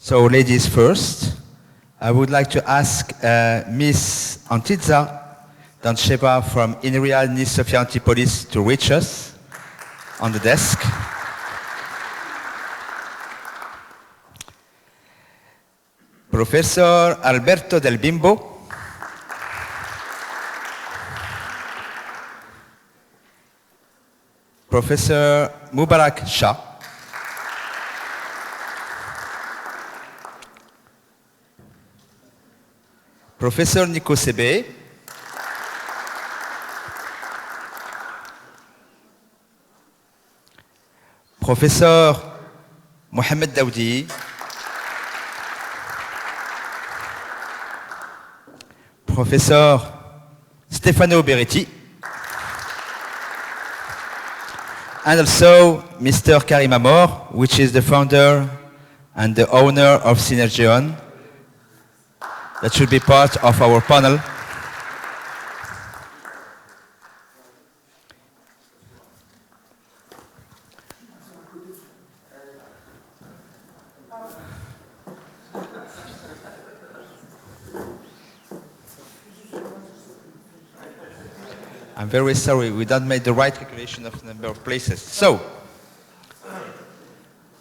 So ladies first, I would like to ask Miss Antizza Dantcheva from INRIA Nice Sofia Antipolis to reach us on the desk. Professor Alberto del Bimbo. Professor Mubarak Shah. Professor Nico Sebe. Professor Mohamed Daoudi. Professor Stefano Berretti. And also Mr. Karim Amor, which is the founder and the owner of Synergion. That should be part of our panel. I'm very sorry, we don't make the right calculation of the number of places. So,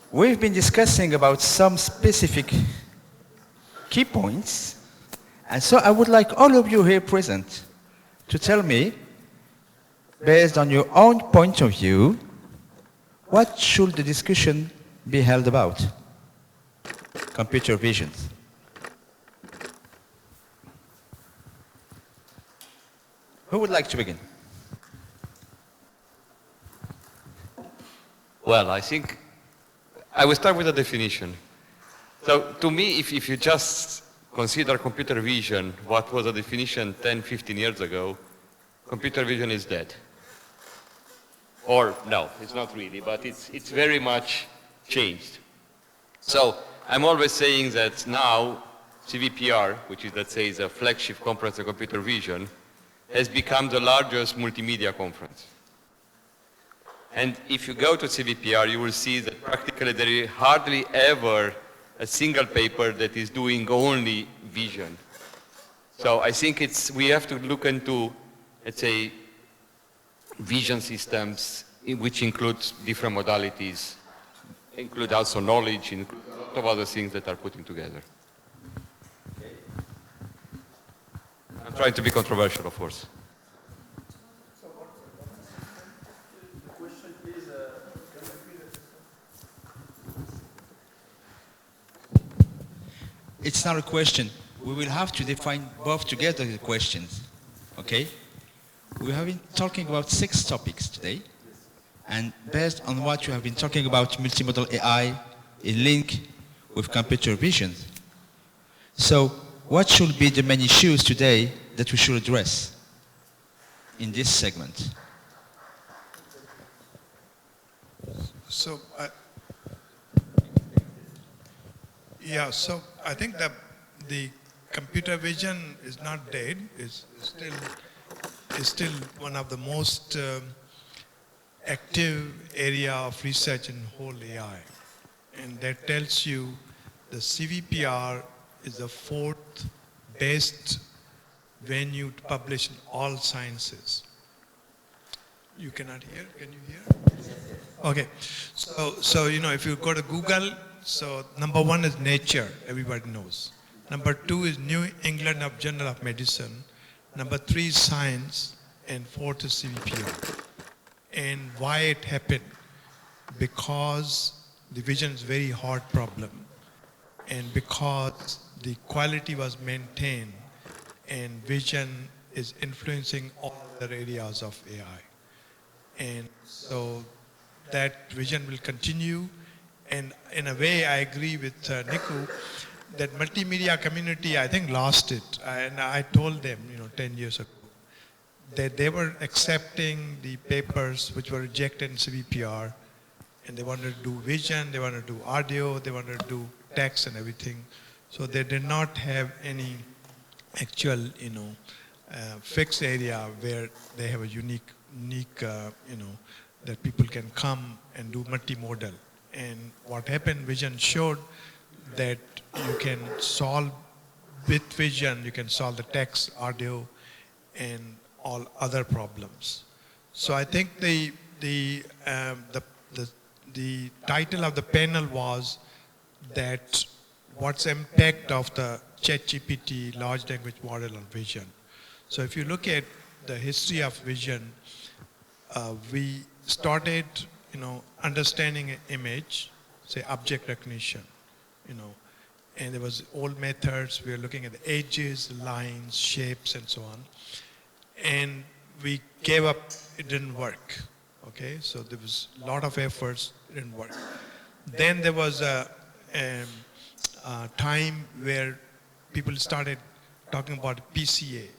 we've been discussing about some specific key points. And so I would like all of you here present to tell me, based on your own point of view, what should the discussion be held about? Computer vision. Who would like to begin? Well, I think I will start with a definition. So to me, if you just consider computer vision, what was the definition 10, 15 years ago, computer vision is dead. Or no, it's not really, but it's very much changed. So I'm always saying that now CVPR, which is, let's say, is a flagship conference on computer vision, has become the largest multimedia conference. And if you go to CVPR, you will see that practically there is hardly ever a single paper that is doing only vision. So I think we have to look into, let's say, vision systems, which includes different modalities, include also knowledge, include a lot of other things that are putting together. I'm trying to be controversial, of course. It's not a question. We will have to define both together the questions, okay? We have been talking about 6 topics today, and based on what you have been talking about multimodal AI in link with computer vision. So what should be the main issues today that we should address in this segment? So, so I think that the computer vision is not dead. It's still one of the most active area of research in whole AI. And that tells you the CVPR is the 4th best venue to publish in all sciences. You cannot hear? Can you hear? Okay. So if you go to Google, so number 1 is Nature, everybody knows. Number 2 is New England Journal of Medicine. Number 3 is Science, and 4th is CVPR. And why it happened? Because the vision is a very hard problem, and because the quality was maintained, and vision is influencing all other areas of AI. And so that vision will continue. And in a way, I agree with Niku that multimedia community, I think, lost it. And I told them, 10 years ago, that they were accepting the papers which were rejected in CVPR, and they wanted to do vision, they wanted to do audio, they wanted to do text and everything. So they did not have any actual, fixed area where they have a unique, that people can come and do multimodal. And what happened, vision showed that you can solve with vision, you can solve the text, audio, and all other problems. So I think the title of the panel was that what's impact of the ChatGPT large language model on vision. So if you look at the history of vision, we started, understanding an image, say object recognition, and there was old methods. We were looking at the edges, lines, shapes, and so on. And we gave up. It didn't work. Okay, so there was a lot of efforts. It didn't work. Then there was a time where people started talking about PCA,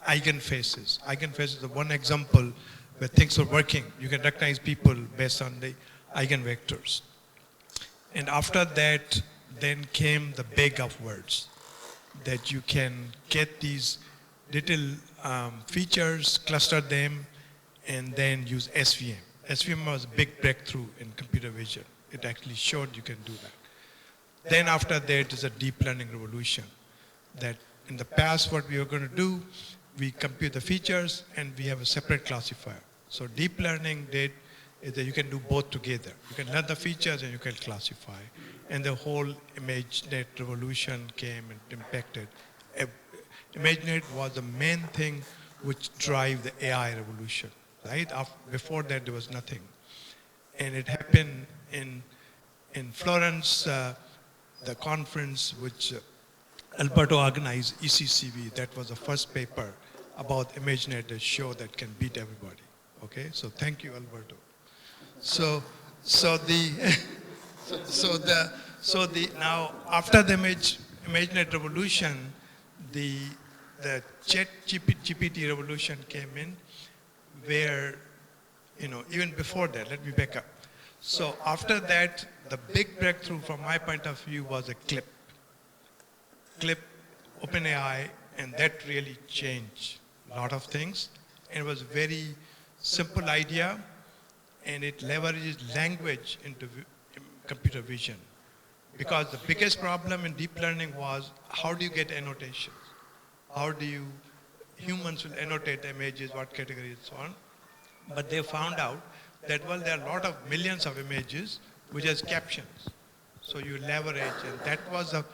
eigenfaces. Eigenfaces is one example where things were working. You can recognize people based on the eigenvectors. And after that, then came the big of words, that you can get these little features, cluster them, and then use SVM. SVM was a big breakthrough in computer vision. It actually showed you can do that. Then after that is a deep learning revolution, that in the past what we were going to do, we compute the features and we have a separate classifier. So deep learning did is that you can do both together. You can learn the features and you can classify. And the whole ImageNet revolution came and impacted. ImageNet was the main thing which drive the AI revolution, right? Before that, there was nothing. And it happened in Florence, the conference which Alberto organized, ECCV. That was the first paper about ImageNet that show that can beat everybody. Okay, so thank you, Alberto. So now after the ImageNet revolution, the ChatGPT revolution came in, where even before that, let me back up. So after that, the big breakthrough from my point of view was a clip, OpenAI, and that really changed a lot of things. And it was a very simple idea, and it leverages language into computer vision. Because the biggest problem in deep learning was, how do you get annotations? How do humans will annotate images, what categories, and so on. But they found out that, well, there are a lot of millions of images which has captions. So you leverage, and that was a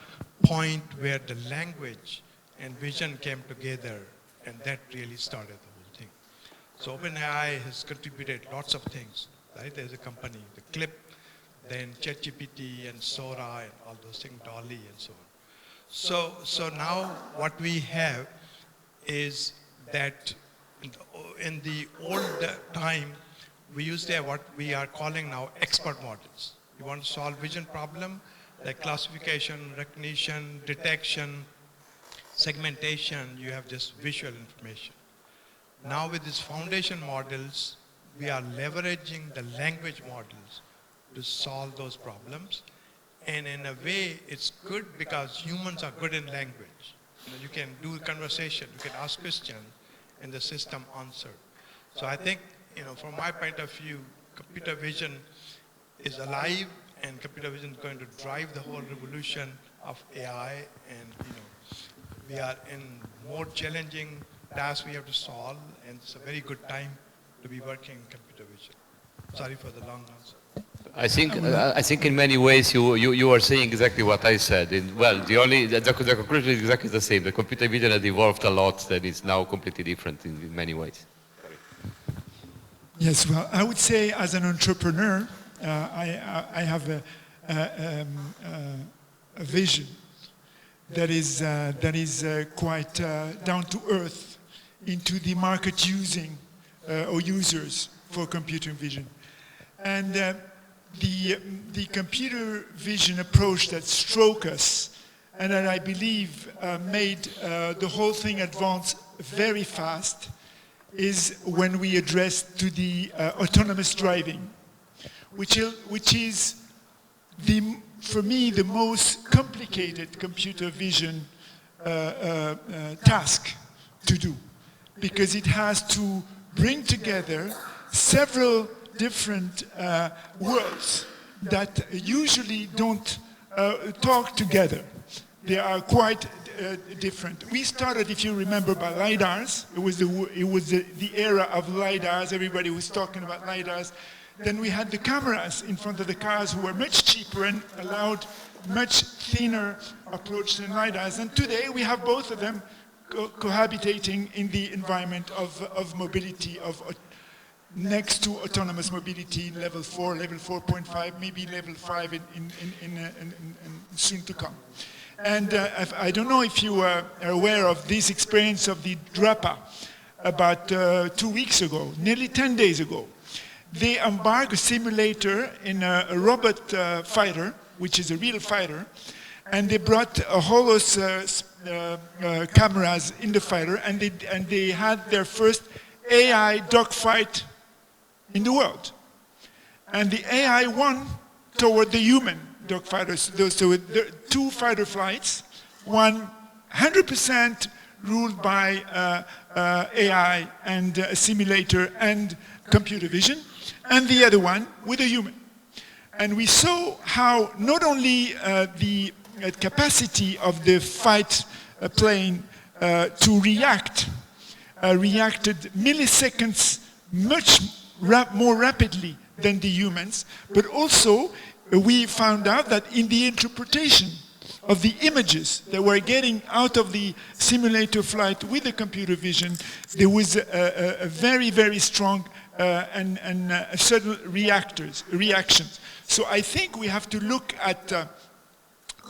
point where the language and vision came together, and that really started the whole thing. So OpenAI has contributed lots of things, right? There's a company, the Clip, then ChatGPT and Sora and all those things, Dolly and so on. So now what we have is that in the old time, we used to have what we are calling now expert models. You want to solve vision problem, like classification, recognition, detection, segmentation, you have just visual information. Now with these foundation models, we are leveraging the language models to solve those problems. And in a way, it's good because humans are good in language. You can do conversation, you can ask questions, and the system answer. So I think, from my point of view, computer vision is alive, and computer vision is going to drive the whole revolution of AI. And we are in more challenging tasks we have to solve, and it's a very good time to be working in computer vision. Sorry for the long answer. I think in many ways you are saying exactly what I said. The conclusion is exactly the same. The computer vision has evolved a lot, that is now completely different in many ways. Yes, well, I would say as an entrepreneur, I have a vision that is quite down to earth into the market using or users for computer vision. And the computer vision approach that struck us and that I believe made the whole thing advance very fast is when we addressed to the autonomous driving, which is for me the most complicated computer vision task to do, because it has to bring together several different worlds that usually don't talk together. they are quite different. We started, if you remember, by LiDARs. It was the era of LiDARs. Everybody was talking about LiDARs. Then we had the cameras in front of the cars who were much cheaper and allowed much thinner approach than LiDARs. And today we have both of them cohabitating in the environment of mobility, next to autonomous mobility, level 4, level 4.5, maybe level 5 in soon to come. And I don't know if you are aware of this experience of the DRAPA about 2 weeks ago, nearly 10 days ago. They embarked a simulator in a robot fighter, which is a real fighter, and they brought a HOLOS cameras in the fighter, and they had their first AI dogfight in the world. And the AI won toward the human dogfighters. So there 2 fighter flights, one 100% ruled by AI and a simulator and computer vision, and the other one with a human. And we saw how not only the capacity of the fight plane to reacted milliseconds much more rapidly than the humans, but also we found out that in the interpretation of the images that were getting out of the simulator flight with the computer vision, there was a very, very strong and certain reactions. So I think we have to look at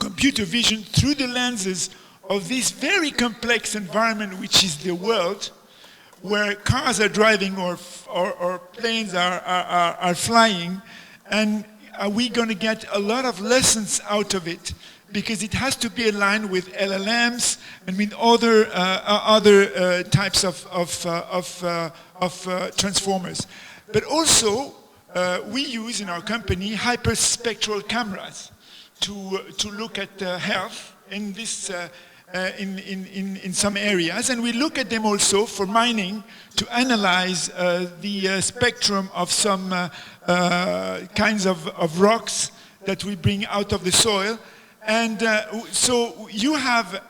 computer vision through the lenses of this very complex environment, which is the world, where cars are driving or planes are flying, and are we going to get a lot of lessons out of it, because it has to be aligned with LLMs and with other types of transformers. But also, we use in our company hyperspectral cameras to look at health in this in some areas, and we look at them also for mining to analyze the spectrum of some kinds of rocks that we bring out of the soil. And so you have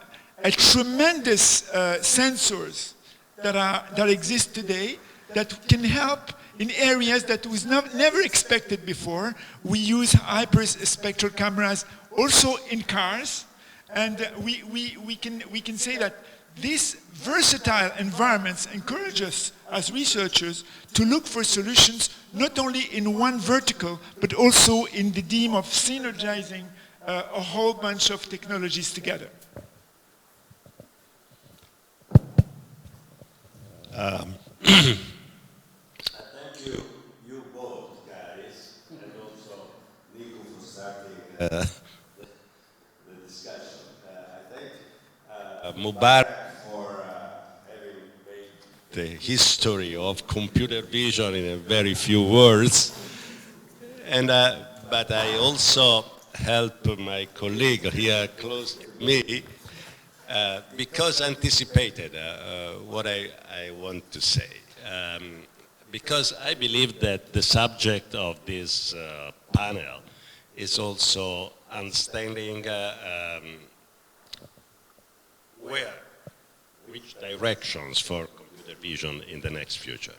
a tremendous sensors that exist today that can help in areas that was never expected before. We use hyperspectral cameras also in cars, and we can say that these versatile environments encourage us as researchers to look for solutions not only in one vertical, but also in the theme of synergizing a whole bunch of technologies together. Thank you both guys, and also Nico for starting the discussion. I thank Mubarak for having made the history of computer vision in a very few words, and but I also help my colleague here close to me because anticipated what I want to say. Because I believe that the subject of this panel is also understanding which directions for computer vision in the next future.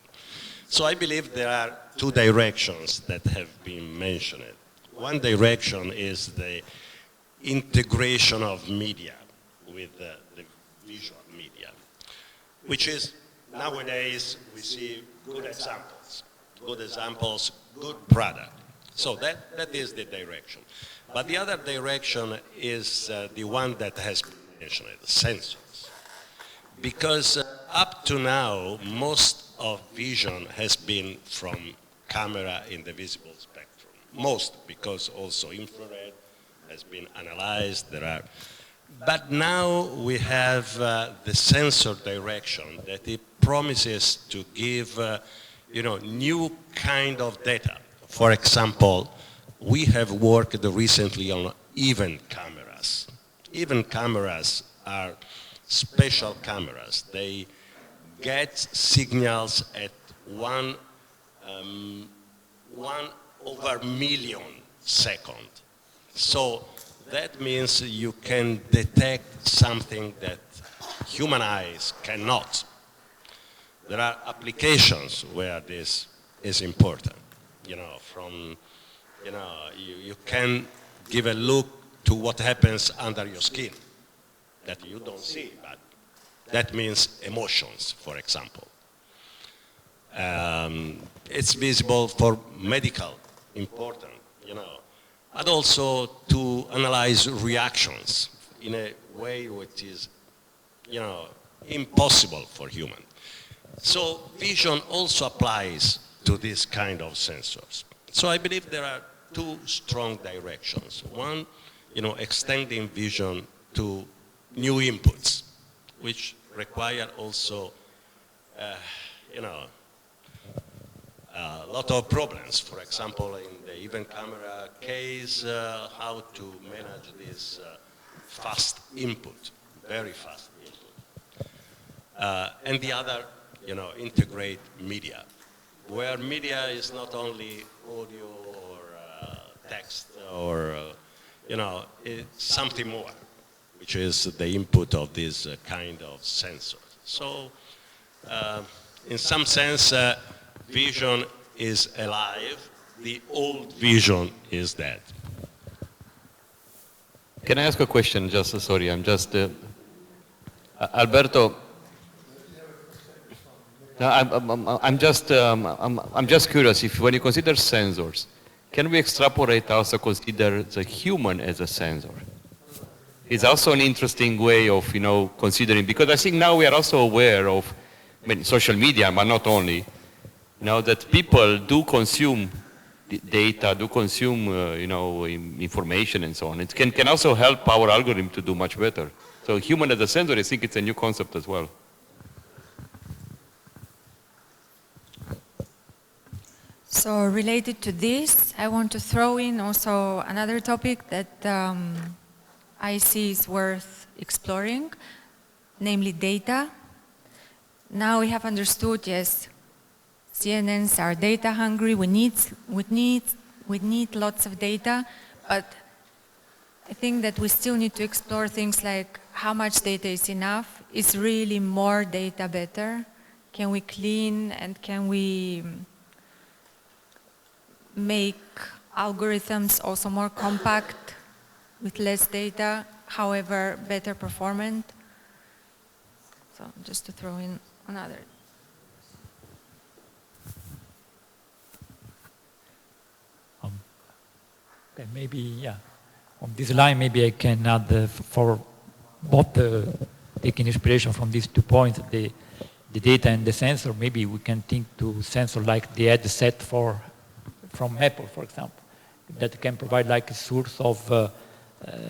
So I believe there are 2 directions that have been mentioned. One direction is the integration of media with the visual media, which is nowadays we see good examples, good product. So that is the direction. But the other direction is the one that has been mentioned, sensors. Because up to now, most of vision has been from camera in the visible spectrum. Most, because also infrared has been analyzed. But now we have the sensor direction that it promises to give, new kind of data. For example, we have worked recently on event cameras. Event cameras are special cameras. They get signals at 1/1 million second. So That means you can detect something that human eyes cannot. There are applications where this is important. You can give a look to what happens under your skin that you don't see, but that means emotions, for example. It's visible for medical, important, but also to analyze reactions in a way which is, impossible for human. So vision also applies to this kind of sensors. So I believe there are two strong directions. One, extending vision to new inputs, which require also, a lot of problems. For example, in the event camera case, how to manage this fast input, very fast input. And the other, integrate media, where media is not only audio or text or, it's something more, which is the input of this kind of sensor. So, in some sense, vision is alive, the old vision is dead. Can I ask a question? Sorry, I'm just, Alberto. No, I'm just curious if when you consider sensors, can we extrapolate also consider the human as a sensor? It's also an interesting way of, considering, because I think now we are also aware of, social media, but not only, that people do consume data, do consume, information and so on. It can also help our algorithm to do much better. So human as a sensor, I think it's a new concept as well. So related to this, I want to throw in also another topic that I see is worth exploring, namely data. Now we have understood, yes, CNNs are data hungry. We need lots of data, but I think that we still need to explore things like how much data is enough. Is really more data better? Can we clean and can we make algorithms also more compact with less data, however better performant? So just to throw in another. Okay, maybe, yeah. On this line, maybe I can add for both taking inspiration from these 2 points, the data and the sensor. Maybe we can think to sensor like the headset from Apple, for example, that can provide like a source of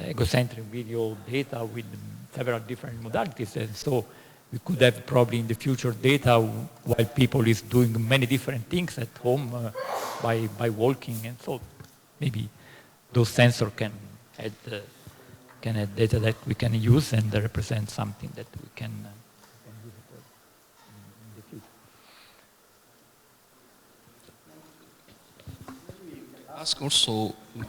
egocentric video data with several different modalities. And so we could have probably in the future data while people is doing many different things at home by walking. And so maybe those sensors can add data that we can use and represent something that we can use in the future. Ask also, you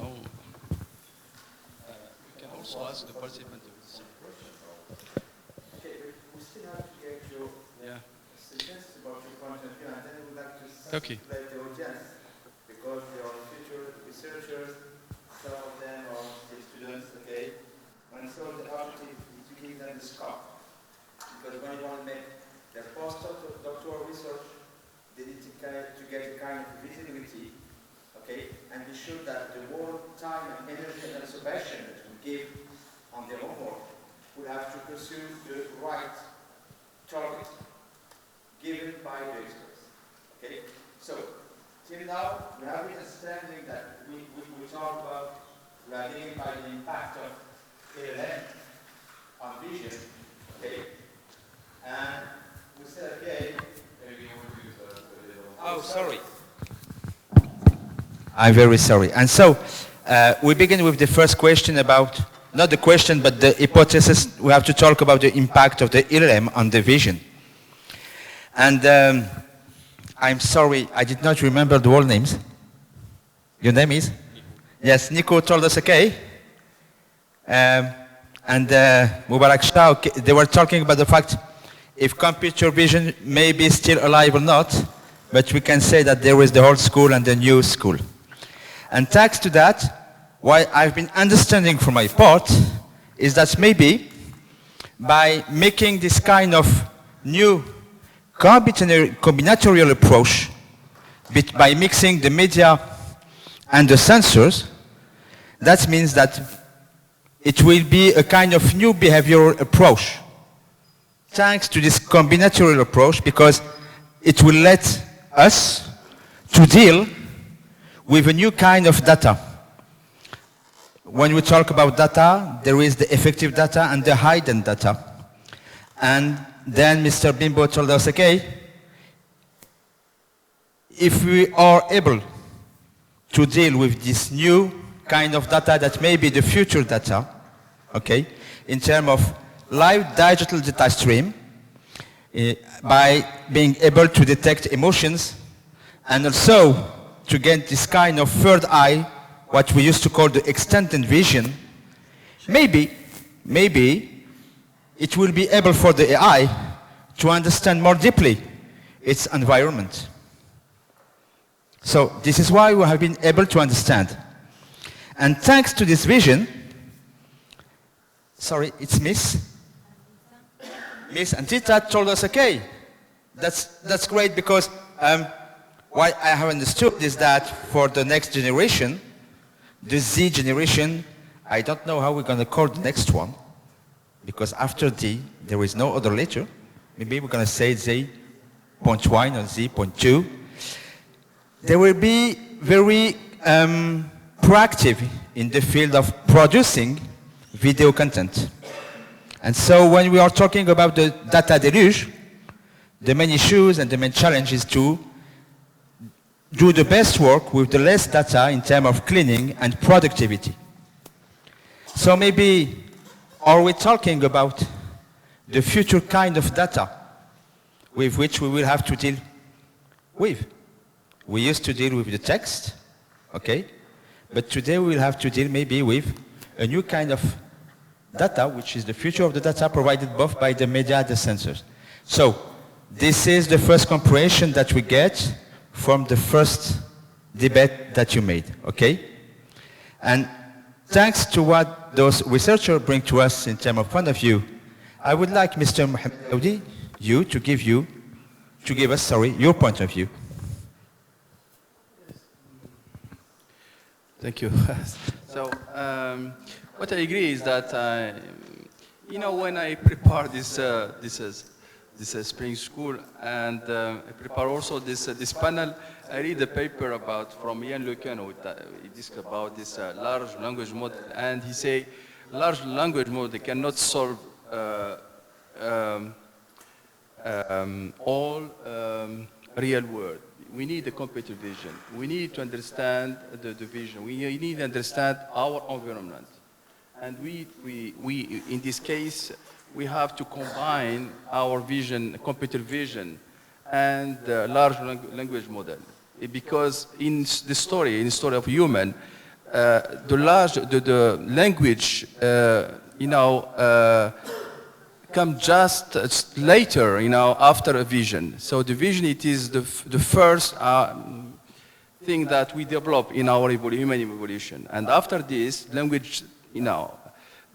can also ask the participant to some question. Okay, we still have to get your suggestions about your point of view, and then we would like to let the audience, because they are future researchers, some of them are still students, okay? And so the objective is to give them the scope. Because when you want to make their postdoctoral research, they need to get a kind of visibility, okay? And be sure that the whole time and energy and observation that we give on their own work will have to pursue the right target given by the experts, okay? So, till now, we have been understanding that we talk about, we are dealing by the impact of LLM on vision, okay? And we said, okay, maybe you want to use a little... Oh, sorry. I'm very sorry. And so, we begin with the first question about, not the question, but the hypothesis. We have to talk about the impact of the LLM on the vision. And I'm sorry, I did not remember the whole names. Your name is? Yes, Nico told us, okay? and Mubarak Shah, they were talking about the fact if computer vision may be still alive or not, but we can say that there is the old school and the new school. And thanks to that, what I've been understanding from my part is that maybe by making this kind of new combinatorial approach, by mixing the media and the sensors, that means that it will be a kind of new behavioral approach. Thanks to this combinatorial approach, because it will let us to deal with a new kind of data. When we talk about data, there is the effective data and the hidden data. And then Mr. Bimbo told us, okay, if we are able to deal with this new kind of data that may be the future data, okay, in terms of live digital data stream, by being able to detect emotions and also to get this kind of third eye, what we used to call the extended vision, maybe it will be able for the AI to understand more deeply its environment. So this is why we have been able to understand. And thanks to this vision, sorry, it's Miss Antita told us, okay, that's great, because what I have understood is that for the next generation, the Z generation, I don't know how we're going to call the next one, because after D, there is no other letter. Maybe we're going to say Z.1 or Z.2. They will be very proactive in the field of producing video content. And so when we are talking about the data deluge, the main issues and the main challenge is to do the best work with the less data in terms of cleaning and productivity. So maybe are we talking about the future kind of data with which we will have to deal with? We used to deal with the text, okay? But today we will have to deal maybe with a new kind of data, which is the future of the data provided both by the media and the sensors. So this is the first comprehension that we get from the first debate that you made, okay? And thanks to what those researchers bring to us in terms of point of view, I would like Mr. Daoudi, to give us your point of view. Thank you. So, what I agree is that, when I prepare this spring school, and I prepare also this panel, I read a paper from Ian Lecan, he discussed about this large language model, and he say large language model cannot solve all real world. We need a computer vision. We need to understand the vision. We need to understand our environment. And we in this case, we have to combine our vision, computer vision, and large language model. Because in the story of human, the language, come just later, after a vision. So the vision, it is the first thing that we develop in our human evolution. And after this, language,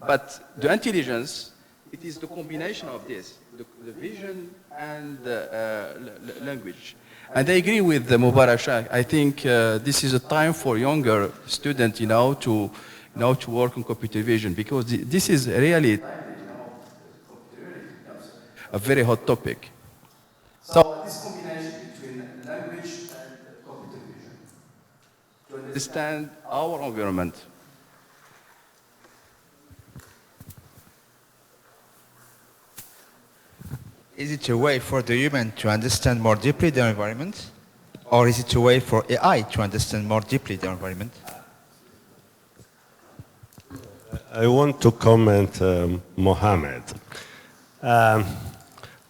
but the intelligence, it is the combination of this, the vision and the language. And I agree with Mubarak Shah. I think this is a time for younger students, to work on computer vision, because this is really a very hot topic. So this combination between language and computer vision to understand our environment. Is it a way for the human to understand more deeply their environment? Or is it a way for AI to understand more deeply their environment? I want to comment, Mohammed.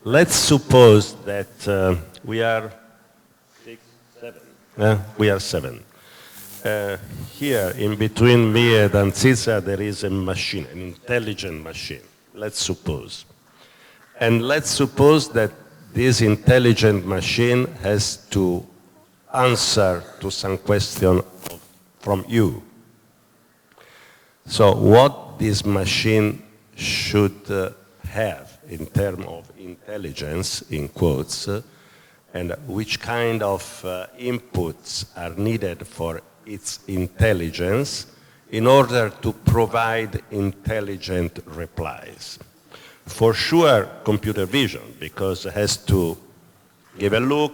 Let's suppose that we are 6, 7. We are 7. here in between me and Aziza there is a machine, an intelligent machine, let's suppose. And let's suppose that this intelligent machine has to answer to some question from you. So what this machine should have in terms of intelligence, in quotes, and which kind of inputs are needed for its intelligence in order to provide intelligent replies. For sure, computer vision, because it has to give a look,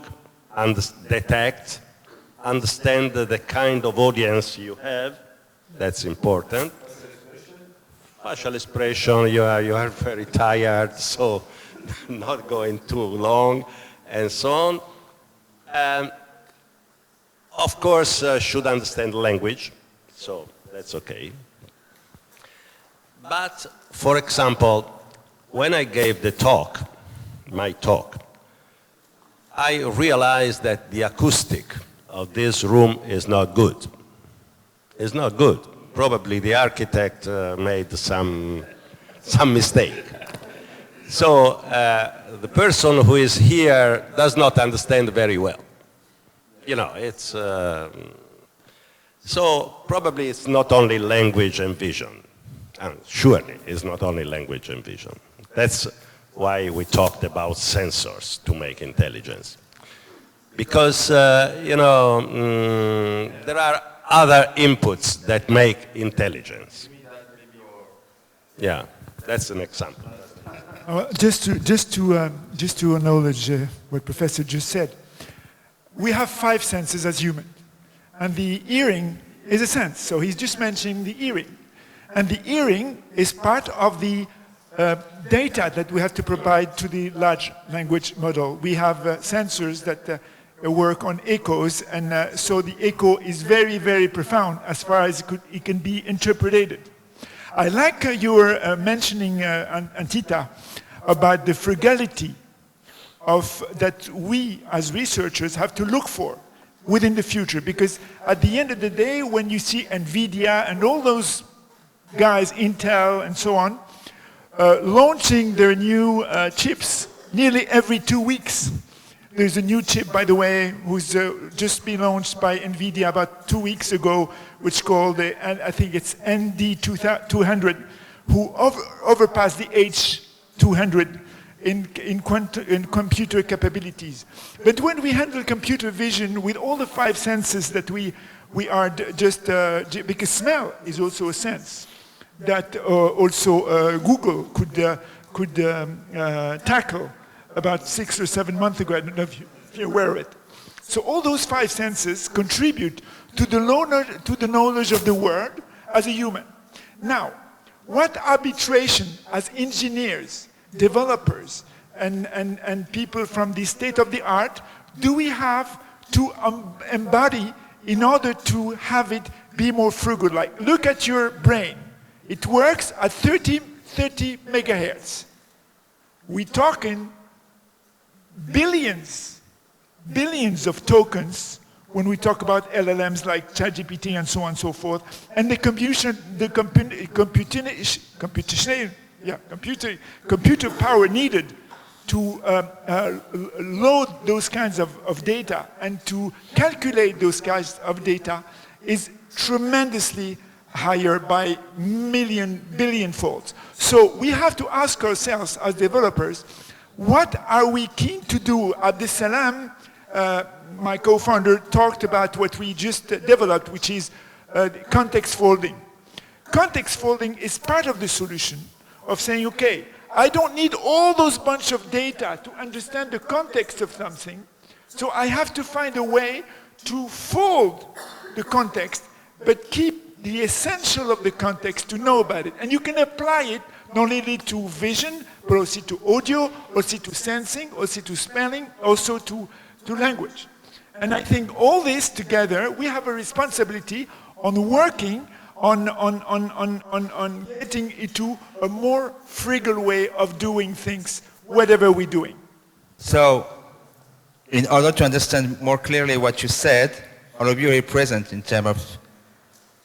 detect, understand the kind of audience you have. That's important. Facial expression, you are very tired, so not going too long, and so on. Of course, should understand language, so that's okay. But, for example, when I gave the talk, my talk, I realized that the acoustic of this room is not good. It's not good. Probably the architect made some mistake. So the person who is here does not understand very well. You know, it's, so probably it's not only language and vision. And surely it's not only language and vision. That's why we talked about sensors to make intelligence. Because, you know, there are other inputs that make intelligence. Yeah, that's an example. Just to acknowledge what Professor just said, we have 5 senses as humans, and the hearing is a sense. So he's just mentioning the hearing, and the hearing is part of the data that we have to provide to the large language model. We have sensors that work on echoes, and so the echo is very, very profound as far as it can be interpreted. I like your mentioning, Antita, about the frugality that we as researchers have to look for within the future, because at the end of the day, when you see NVIDIA and all those guys, Intel and so on, launching their new chips nearly every 2 weeks. There's a new chip, by the way, who's just been launched by NVIDIA about 2 weeks ago, which called, I think it's ND200, who overpassed the H200 in computer capabilities. But when we handle computer vision with all the 5 senses that we are just, because smell is also a sense, that also Google could tackle about 6 or 7 months ago. I don't know if you're aware of it. So all those 5 senses contribute to the knowledge of the world as a human. Now, what arbitration as engineers, developers, and people from the state of the art do we have to embody in order to have it be more frugal? Like, look at your brain. It works at 30 megahertz. We're talking billions of tokens when we talk about LLMs like ChatGPT and so on and so forth, and the computer power needed to load those kinds of data and to calculate those kinds of data is tremendously higher by billion folds. So we have to ask ourselves as developers, what are we keen to do? Abdel Salam, my co-founder, talked about what we just developed, which is context folding. Context folding is part of the solution of saying, okay, I don't need all those bunch of data to understand the context of something, so I have to find a way to fold the context, but keep the essential of the context to know about it. And you can apply it not only to vision, but also to audio, also to sensing, also to spelling, also to language. And I think all this together, we have a responsibility on working on getting into a more frugal way of doing things, whatever we're doing. So, in order to understand more clearly what you said, all of you are present in terms of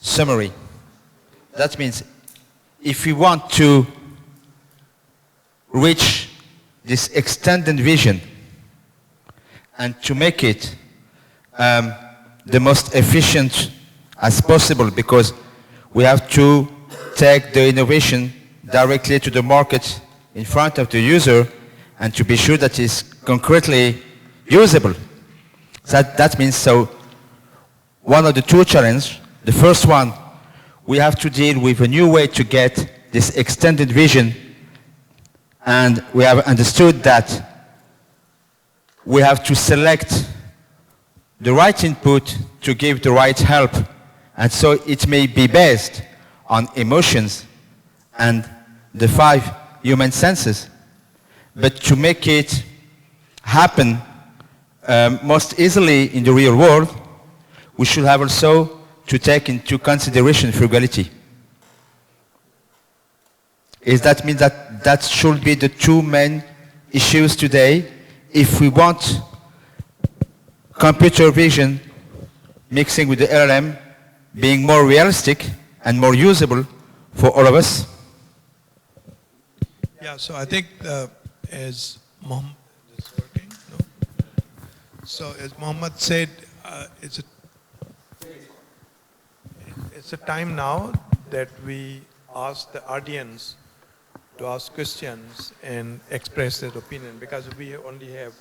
summary. That means if we want to reach this extended vision and to make it the most efficient as possible, because we have to take the innovation directly to the market in front of the user and to be sure that it's concretely usable. That means, so one of the two challenges, the first one, we have to deal with a new way to get this extended vision, and we have understood that we have to select the right input to give the right help, and so it may be based on emotions and the 5 human senses, but to make it happen most easily in the real world, we should have also to take into consideration frugality. Is that mean that that should be the two main issues today if we want computer vision mixing with the LLM being more realistic and more usable for all of us? Yeah, so I think as Mohammed, is this working? No? So as Mohammed said, it's a time now that we ask the audience to ask questions and express their opinion, because we only have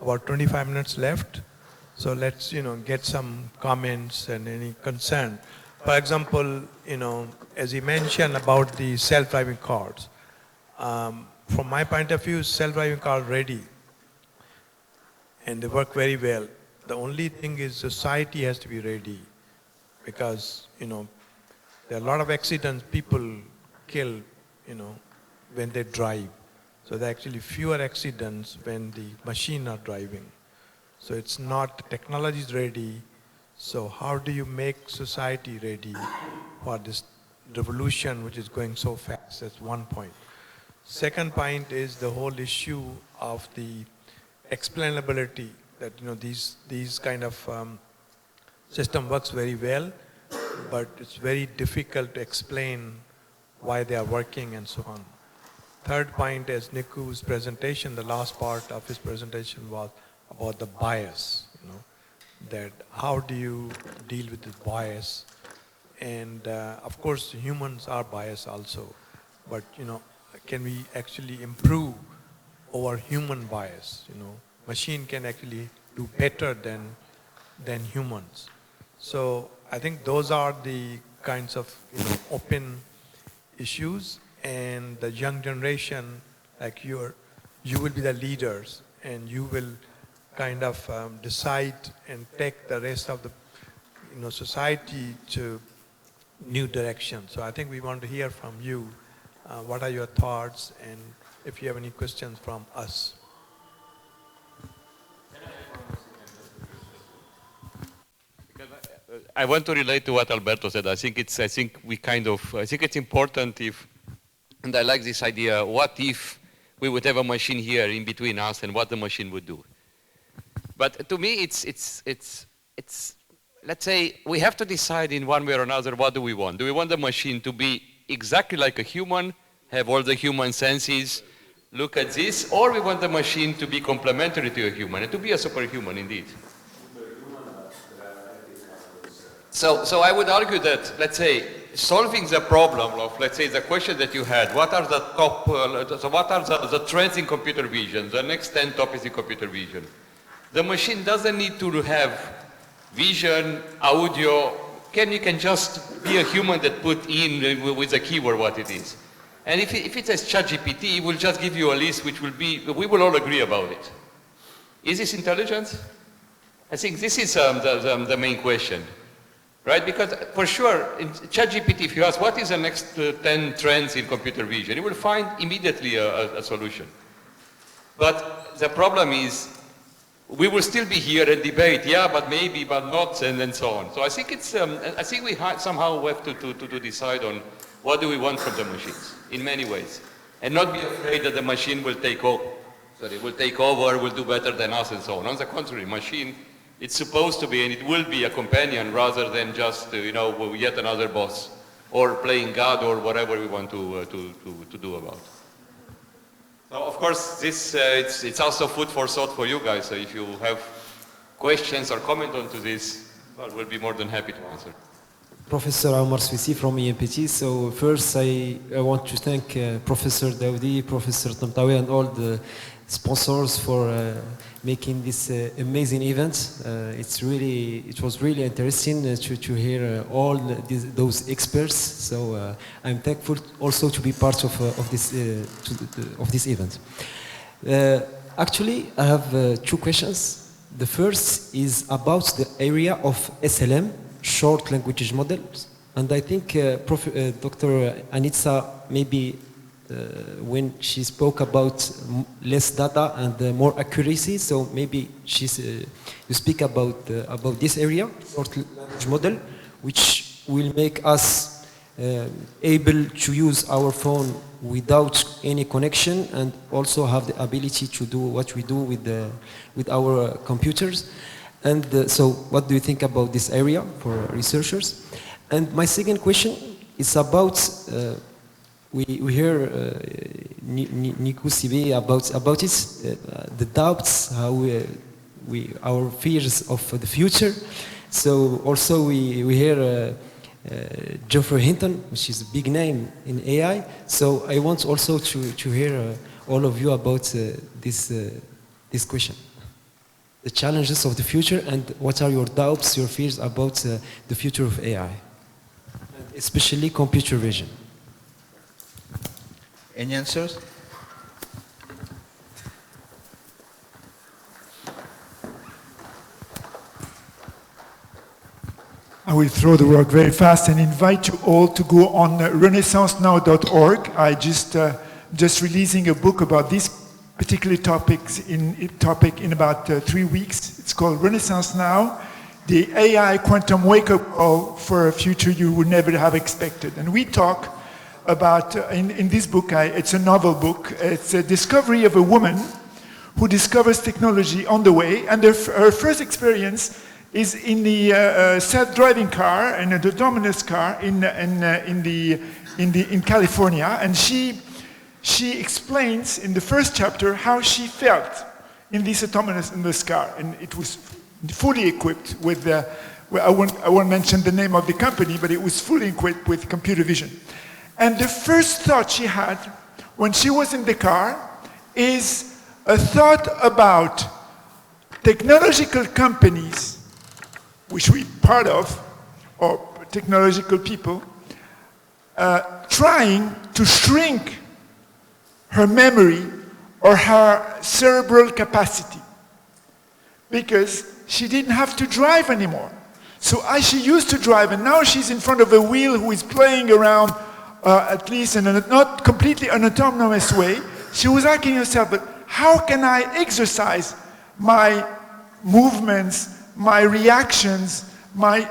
about 25 minutes left. So let's, get some comments and any concern. For example, as you mentioned about the self-driving cars, from my point of view, self-driving cars are ready and they work very well. The only thing is society has to be ready, because, there are a lot of accidents, people kill, when they drive. So there are actually fewer accidents when the machine are driving. So it's not, technology is ready. So how do you make society ready for this revolution which is going so fast? That's one point. Second point is the whole issue of the explainability, that these kind of system works very well, but it's very difficult to explain why they are working and so on. Third point is Niku's presentation, the last part of his presentation was about the bias, that how do you deal with this bias? And of course humans are biased also, but can we actually improve our human bias? Machine can actually do better than humans. So I think those are the kinds of open issues, and the young generation, like you will be the leaders, and you will kind of decide and take the rest of the society to new direction. So I think we want to hear from you. What are your thoughts, and if you have any questions from us? I want to relate to what Alberto said. I think it's important if, and I like this idea, what if we would have a machine here in between us and what the machine would do? But to me, it's let's say we have to decide in one way or another, what do we want? Do we want the machine to be exactly like a human, have all the human senses, look at this, or we want the machine to be complementary to a human and to be a superhuman indeed? So I would argue that, let's say, solving the problem of, let's say, the question that you had, what are the top, what are the trends in computer vision, the next 10 topics in computer vision? The machine doesn't need to have vision, audio. You can just be a human that put in with a keyword what it is. And if it says ChatGPT, it will just give you a list which will be, we will all agree about it. Is this intelligence? I think this is the main question. Right? Because for sure, in ChatGPT, if you ask what is the next 10 trends in computer vision, you will find immediately a solution. But the problem is, we will still be here and debate, yeah, but maybe, but not, and so on. So I think it's, I think we somehow have to decide on what do we want from the machines, in many ways. And not be afraid that the machine will take over. Sorry, will take over, will do better than us, and so on. On the contrary, machine it's supposed to be and it will be a companion rather than just, yet another boss or playing God or whatever we want to do about it. So of course, this it's also food for thought for you guys. So if you have questions or comment onto this, well, we'll be more than happy to answer. Professor Amor from EMPT. So first I want to thank Professor Daoudi, Professor Tamtawi and all the sponsors for making this amazing event. It was really interesting to hear all those experts. So I'm thankful also to be part of this event. Actually, I have two questions. The first is about the area of SLM, short language models, and I think Dr. Anitsa maybe when she spoke about less data and more accuracy, so maybe you speak about this area, short language model, which will make us able to use our phone without any connection and also have the ability to do what we do with our computers. And so what do you think about this area for researchers? And my second question is about, we hear Nico Sebe about it, the doubts, how our fears of the future. So also we hear Geoffrey Hinton, which is a big name in AI. So I want also to hear all of you about this question. The challenges of the future and what are your doubts, your fears about the future of AI, especially computer vision. Any answers? I will throw the work very fast and invite you all to go on renaissancenow.org. I just releasing a book about this particular topic in about 3 weeks. It's called Renaissance Now, the AI quantum wake-up call for a future you would never have expected. And we talk about, in this book, it's a novel book, it's a discovery of a woman who discovers technology on the way, and her first experience is in the self-driving car, in an autonomous car in California, and she explains in the first chapter how she felt in this autonomous car, and it was fully equipped with I won't mention the name of the company, but it was fully equipped with computer vision. And the first thought she had when she was in the car is a thought about technological companies, which we're part of, or technological people, trying to shrink her memory or her cerebral capacity, because she didn't have to drive anymore. So as she used to drive, and now she's in front of a wheel who is playing around, at least in a not completely an autonomous way, she was asking herself, but how can I exercise my movements, my reactions, my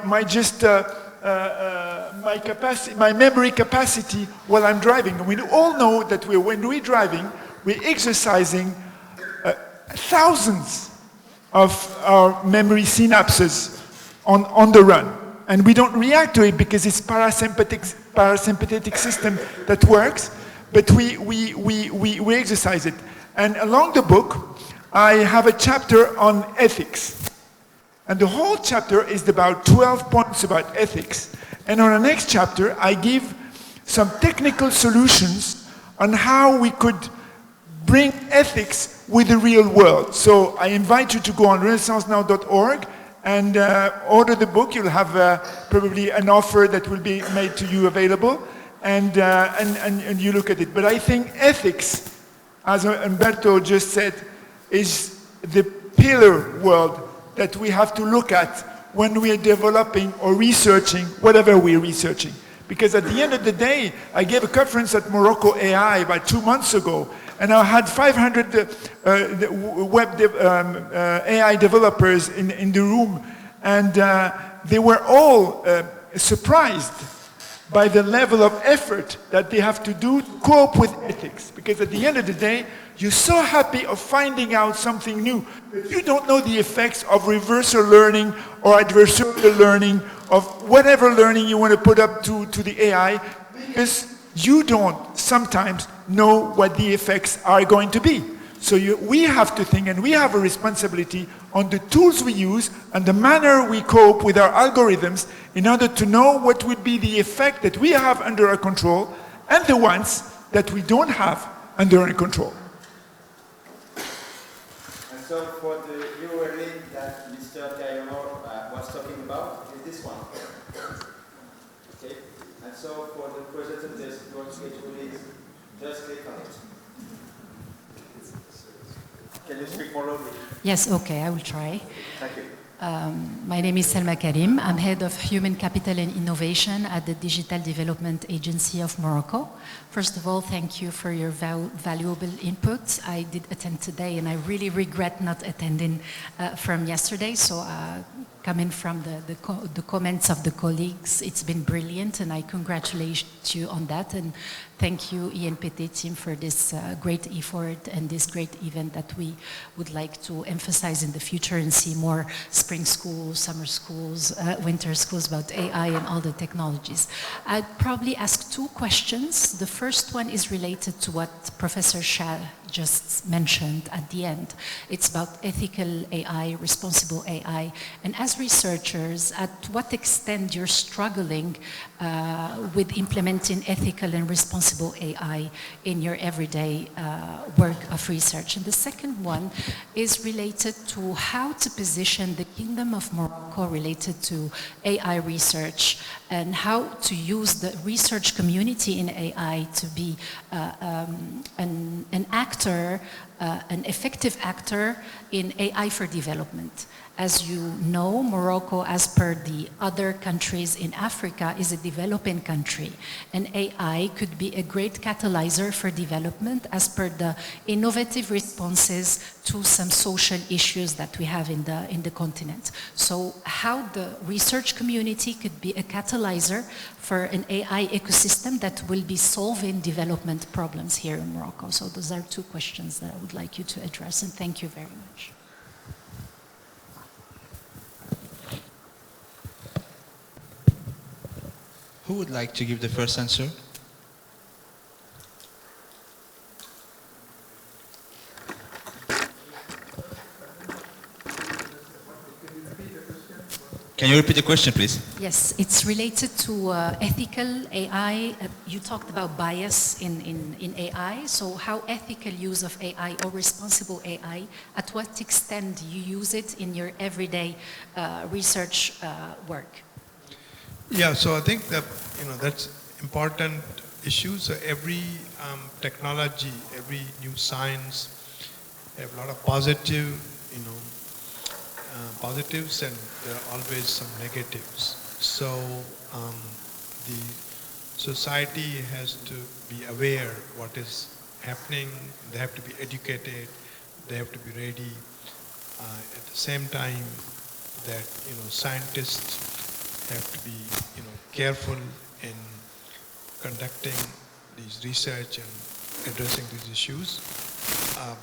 memory capacity while I'm driving? And we all know that when we're driving, we're exercising thousands of our memory synapses on the run. And we don't react to it because it's parasympathetic system that works, but we exercise it. And along the book, I have a chapter on ethics. And the whole chapter is about 12 points about ethics. And on the next chapter, I give some technical solutions on how we could bring ethics with the real world. So I invite you to go on renaissancenow.org and order the book. You'll have probably an offer that will be made to you available, and you look at it. But I think ethics, as Umberto just said, is the pillar world that we have to look at when we are developing or researching whatever we're researching. Because at the end of the day, I gave a conference at Morocco AI about 2 months ago, and I had 500 AI developers in the room, and they were all surprised by the level of effort that they have to do to cope with ethics. Because at the end of the day, you're so happy of finding out something new, but you don't know the effects of reversal learning or adversarial learning, of whatever learning you want to put up to the AI, because you don't sometimes know what the effects are going to be. So we have to think, and we have a responsibility on the tools we use and the manner we cope with our algorithms in order to know what would be the effect that we have under our control and the ones that we don't have under our control. And so for the URL that Mr. Amor was talking about, is this one. Okay? And so for the presenter test, you want to get released, just click on it. Can you speak more loudly? Yes, okay, I will try. Thank you. My name is Selma Karim. I'm head of Human Capital and Innovation at the Digital Development Agency of Morocco. First of all, thank you for your valuable input. I did attend today, and I really regret not attending from yesterday. So coming from the comments of the colleagues, it's been brilliant, and I congratulate you on that. And thank you, INPT team, for this great effort and this great event that we would like to emphasize in the future and see more spring schools, summer schools, winter schools about AI and all the technologies. I'd probably ask two questions. The first one is related to what Professor Shah just mentioned at the end. It's about ethical AI, responsible AI. And as researchers, at what extent you're struggling with implementing ethical and responsible AI in your everyday work of research? And the second one is related to how to position the Kingdom of Morocco related to AI research and how to use the research community in AI to be an actor, an effective actor in AI for development. As you know, Morocco, as per the other countries in Africa, is a developing country. And AI could be a great catalyzer for development as per the innovative responses to some social issues that we have in the continent. So how the research community could be a catalyzer for an AI ecosystem that will be solving development problems here in Morocco. So those are two questions that I would like you to address, and thank you very much. Who would like to give the first answer? Can you repeat the question, please? Yes, it's related to ethical AI. You talked about bias in AI. So how ethical use of AI or responsible AI, at what extent do you use it in your everyday research work? Yeah, so I think that that's important issue. So every technology, every new science have a lot of positive, positives, and there are always some negatives. So the society has to be aware what is happening. They have to be educated. They have to be ready. At the same time, that scientists have to be careful in conducting these research and addressing these issues.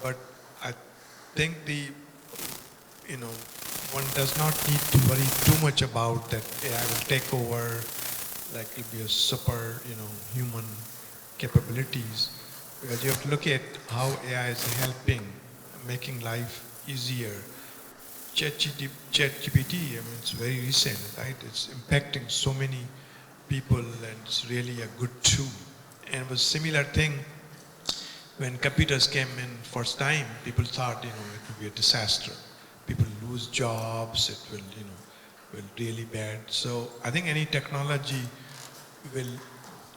But I think one does not need to worry too much about that AI will take over, like it will be a super human capabilities, because you have to look at how AI is helping, making life easier. ChatGPT, it's very recent, right? It's impacting so many people, and it's really a good tool. And it was a similar thing when computers came in first time. People thought, it would be a disaster. People lose jobs. It will, will really bad. So I think any technology will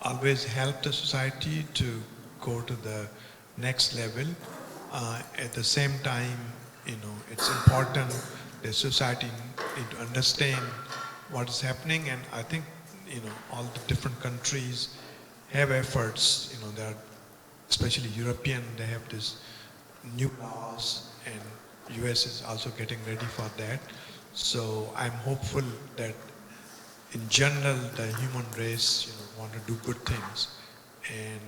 always help the society to go to the next level. At the same time, it's important the society need to understand what is happening, and I think all the different countries have efforts. There are, especially European, they have this new laws, and US is also getting ready for that. So I'm hopeful that in general, the human race, want to do good things, and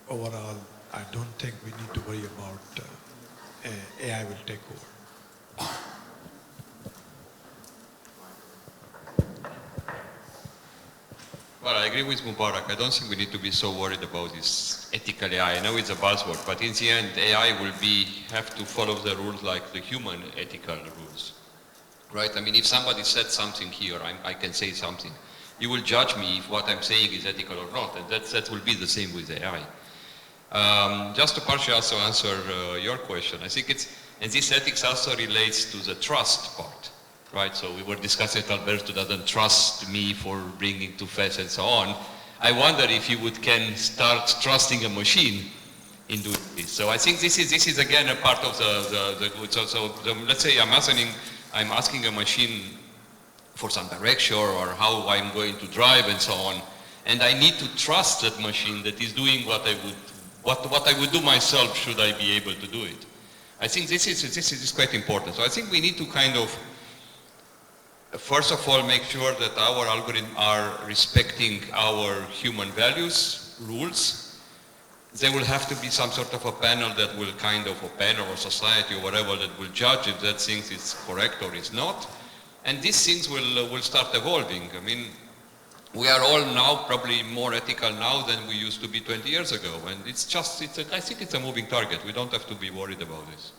overall, I don't think we need to worry about AI will take over. Well, I agree with Mubarak. I don't think we need to be so worried about this ethical AI. I know it's a buzzword, but in the end, AI will have to follow the rules like the human ethical rules. Right? I mean, if somebody said something here, I can say something. You will judge me if what I'm saying is ethical or not, and that will be the same with AI. Just to partially also answer your question, I think and this ethics also relates to the trust part. Right, so we were discussing that Alberto doesn't trust me for bringing too fast and so on. I wonder if you can start trusting a machine in doing this. So I think this is again a part of the good. So let's say I'm asking a machine for some direction or how I'm going to drive and so on, and I need to trust that machine that is doing what I would do myself should I be able to do it. I think this is quite important. So I think we need to kind of first of all, make sure that our algorithms are respecting our human values, rules. There will have to be some sort of a panel that will or panel or society or whatever that will judge if that thing is correct or is not. And these things will start evolving. I mean, we are all now probably more ethical now than we used to be 20 years ago. And I think it's a moving target. We don't have to be worried about this.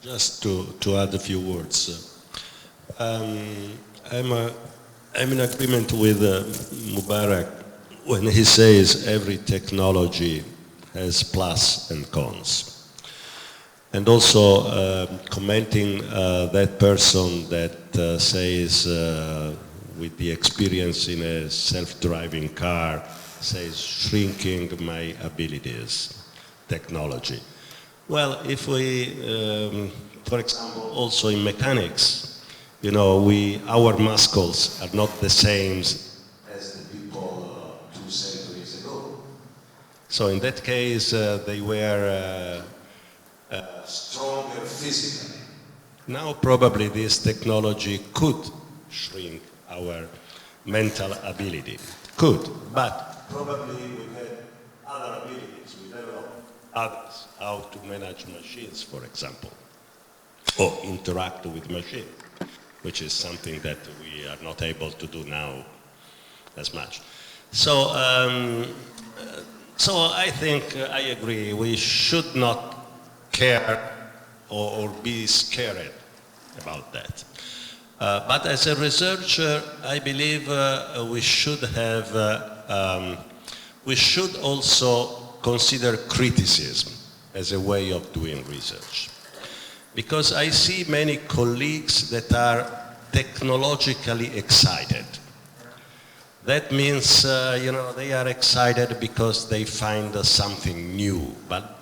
Just to add a few words. I'm in agreement with Mubarak when he says every technology has plus and cons. And also commenting that person that says with the experience in a self-driving car, says shrinking my abilities, technology. Well, if we, for example, also in mechanics, our muscles are not the same as the people 2 centuries ago. So in that case, they were stronger physically. Now probably this technology could shrink our mental ability. Could, but probably we had other abilities. We developed others, how to manage machines, for example, or interact with machines, which is something that we are not able to do now as much. So, so I think I agree. We should not care or be scared about that. But as a researcher, I believe we should also consider criticism as a way of doing research. Because I see many colleagues that are technologically excited. That means, they are excited because they find something new. But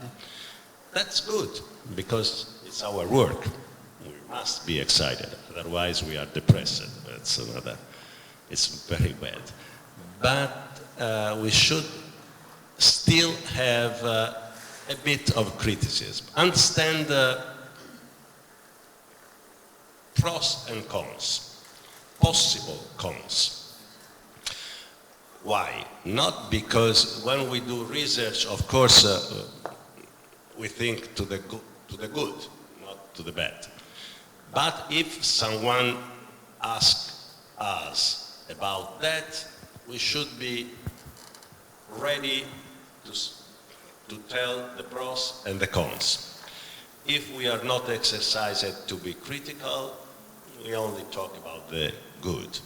that's good, because it's our work. We must be excited, otherwise we are depressed. It's very bad. But we should still have a bit of criticism. Understand pros and cons, possible cons. Why? Not because when we do research, of course, we think to the good, not to the bad. But if someone asks us about that, we should be ready to tell the pros and the cons. If we are not exercised to be critical, we only talk about the good.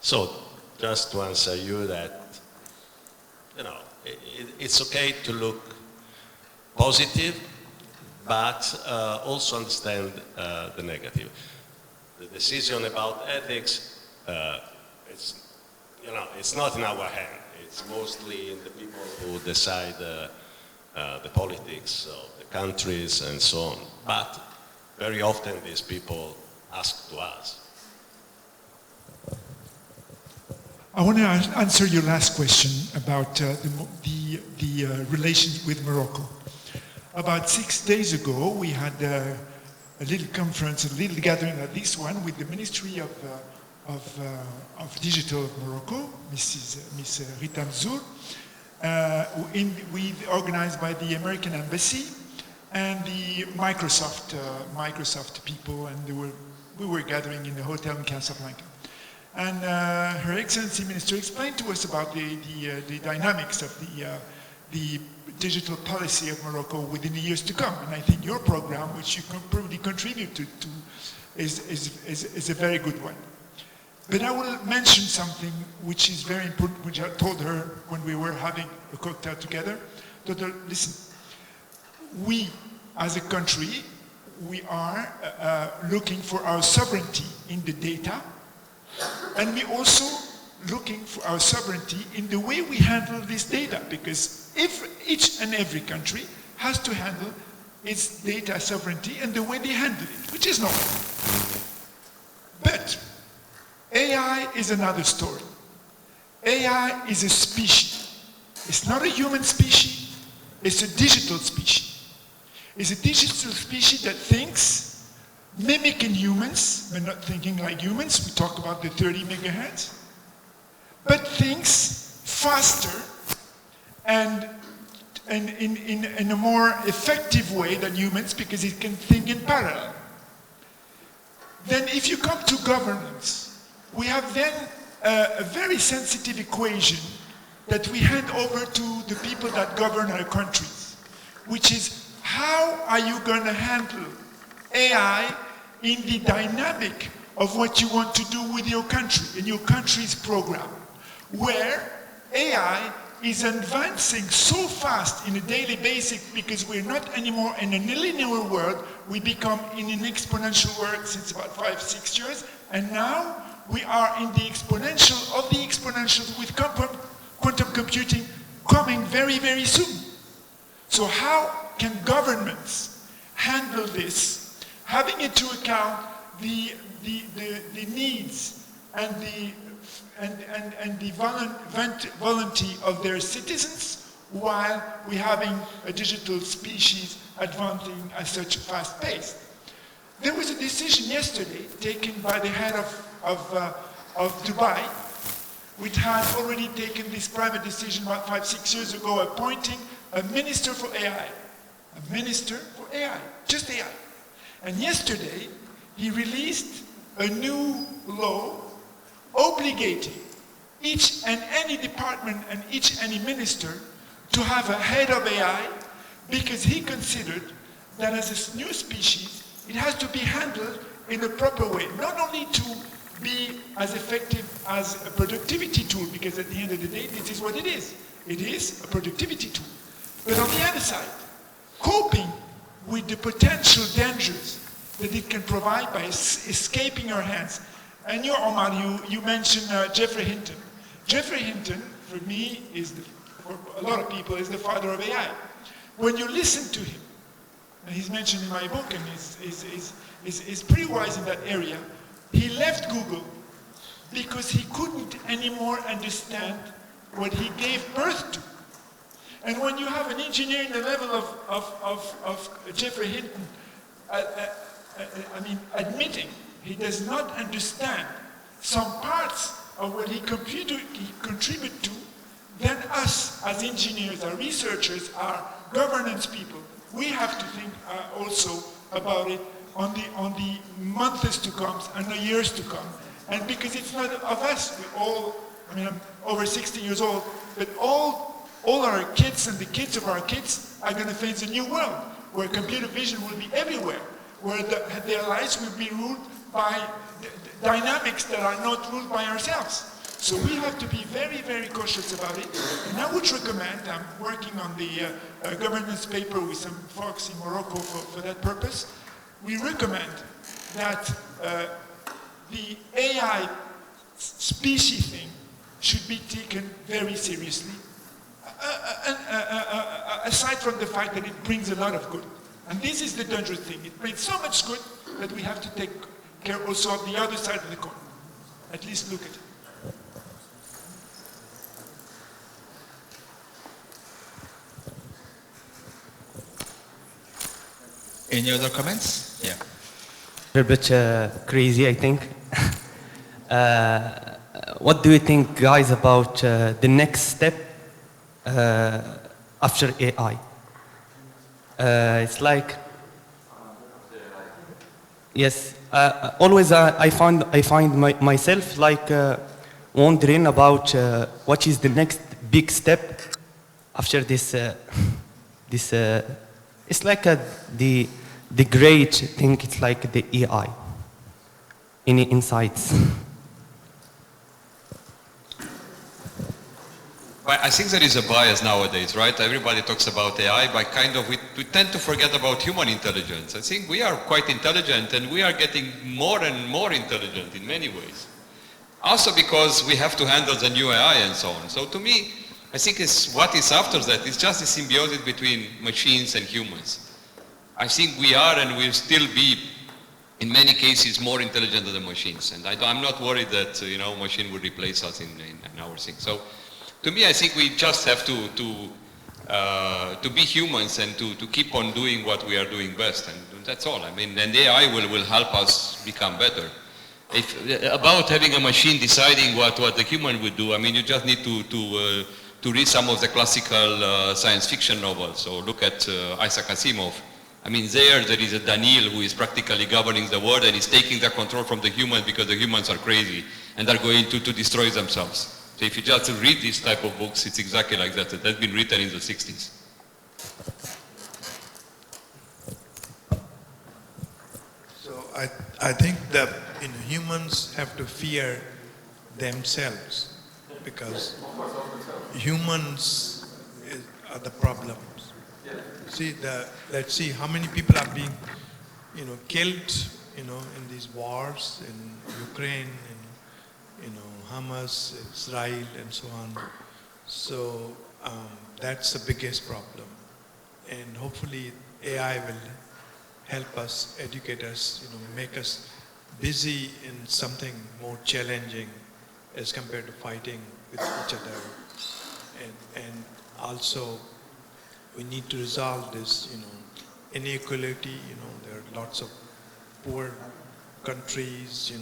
So, just to answer you that, it's okay to look positive, but also understand the negative. The decision about ethics, it's not in our hand. It's mostly in the people who decide the politics of the countries and so on. But very often these people ask to us. I want to answer your last question about the relations with Morocco. About 6 days ago, we had a little conference, a little gathering like this one with the Ministry of of Digital Morocco, Miss Rita Mzour, organized by the American Embassy and the Microsoft people, and we were gathering in the hotel in Casablanca. And Her Excellency Minister explained to us about the dynamics of the digital policy of Morocco within the years to come. And I think your program, which you probably contribute to is a very good one. But I will mention something which is very important, which I told her when we were having a cocktail together. Told her, listen, we as a country, we are looking for our sovereignty in the data, and we also looking for our sovereignty in the way we handle this data, because each and every country has to handle its data sovereignty and the way they handle it, which is normal. But AI is another story. AI is a species. It's not a human species, it's a digital species. It's a digital species that thinks, mimicking humans, but not thinking like humans. We talk about the 30 megahertz. But thinks faster and in a more effective way than humans, because it can think in parallel. Then if you come to governance, we have then a very sensitive equation that we hand over to the people that govern our countries, which is, how are you going to handle AI in the dynamic of what you want to do with your country, in your country's program, where AI is advancing so fast in a daily basis, because we're not anymore in a linear world, we become in an exponential world since about 5-6 years, and now we are in the exponential of the exponentials with quantum computing coming very, very soon. So how can governments handle this, having into account the needs and the volunteer of their citizens, while we're having a digital species advancing at such a fast pace? There was a decision yesterday taken by the head of Dubai, which had already taken this private decision about 5-6 years ago, appointing a minister for AI. A minister for AI, just AI. And yesterday, he released a new law obligating each and any department and each any minister to have a head of AI, because he considered that as a new species, it has to be handled in a proper way, not only to be as effective as a productivity tool, because at the end of the day, this is what it is. It is a productivity tool. But on the other side, coping with the potential dangers that it can provide by escaping our hands. And Omar, you mentioned Jeffrey Hinton. Jeffrey Hinton, for me, for a lot of people, is the father of AI. When you listen to him, and he's mentioned in my book, and is pretty wise in that area, he left Google because he couldn't anymore understand what he gave birth to. And when you have an engineer in the level of Jeffrey Hinton, admitting he does not understand some parts of what he contribute to, then us as engineers, our researchers, our governance people, we have to think also about it on the months to come and the years to come. And because it's not of us, I'm over 60 years old, but all our kids and the kids of our kids are going to face a new world where computer vision will be everywhere, where their lives will be ruled by dynamics that are not ruled by ourselves. So we have to be very, very cautious about it. And I would recommend, I'm working on the governance paper with some folks in Morocco for that purpose. We recommend that the AI species thing should be taken very seriously. Aside from the fact that it brings a lot of good. And this is the dangerous thing. It brings so much good that we have to take care also of the other side of the coin. At least look at it. Any other comments? Yeah. A little bit crazy, I think. What do you think, guys, about the next step after AI? It's like, yes. Always, I find myself like wondering about what is the next big step after this. It's like the great thing. It's like the AI. Any insights? I think there is a bias nowadays, right? Everybody talks about AI, but kind of we tend to forget about human intelligence. I think we are quite intelligent, and we are getting more and more intelligent in many ways. Also because we have to handle the new AI and so on. So to me, I think what is after that is just a symbiosis between machines and humans. I think we are and will still be, in many cases, more intelligent than the machines. And I'm not worried that machine will replace us in our thing. So to me, I think we just have to be humans and to keep on doing what we are doing best. And that's all. I mean, and AI will help us become better. About having a machine deciding what the human would do, I mean, you just need to read some of the classical science fiction novels, or look at Isaac Asimov. I mean, there is a Daniel who is practically governing the world and is taking the control from the humans because the humans are crazy and are going to destroy themselves. So if you just read this type of books, it's exactly like that. It has been written in the 60s. So I think that humans have to fear themselves, because humans are the problems. Let's see how many people are being, killed, in these wars in Ukraine, in Hamas, Israel, and so on. So that's the biggest problem, and hopefully AI will help us, educate us, make us busy in something more challenging as compared to fighting with each other. And also, we need to resolve this, inequality. There are lots of poor countries,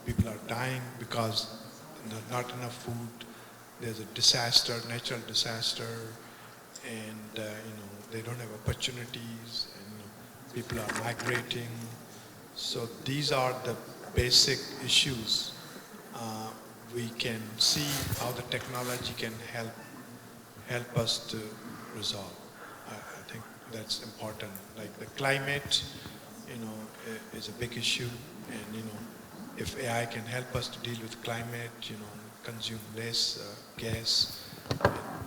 people are dying because not enough food. There's a disaster, natural disaster, and they don't have opportunities, and people are migrating. So these are the basic issues. We can see how the technology can help us to resolve. I think that's important. Like the climate, is a big issue, and if AI can help us to deal with climate, consume less gas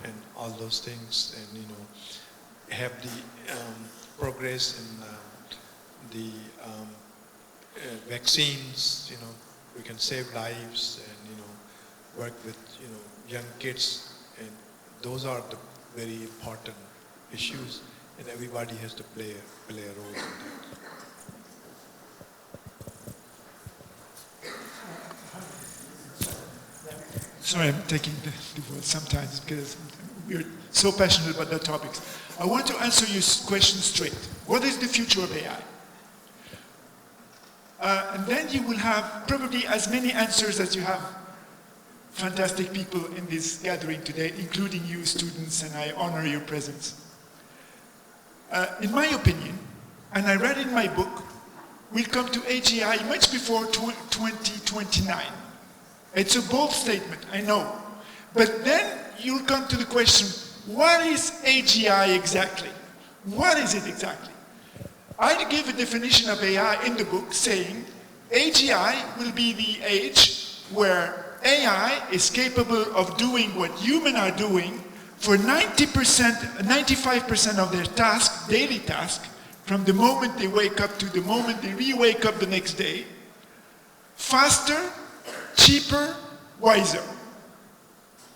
and all those things, and have the progress in the vaccines, we can save lives, and work with young kids, and those are the very important issues, and everybody has to play a role in that. Sorry, I'm taking the word sometimes because we're so passionate about the topics. I want to answer your question straight. What is the future of AI? And then you will have probably as many answers as you have fantastic people in this gathering today, including you students, and I honor your presence. In my opinion, and I read in my book, we'll come to AGI much before 2029. It's a bold statement, I know. But then you'll come to the question, what is AGI exactly? What is it exactly? I give a definition of AI in the book saying AGI will be the age where AI is capable of doing what humans are doing for 90%, 95% of their task, daily task, from the moment they wake up to the moment they re-wake up the next day, faster, cheaper, wiser.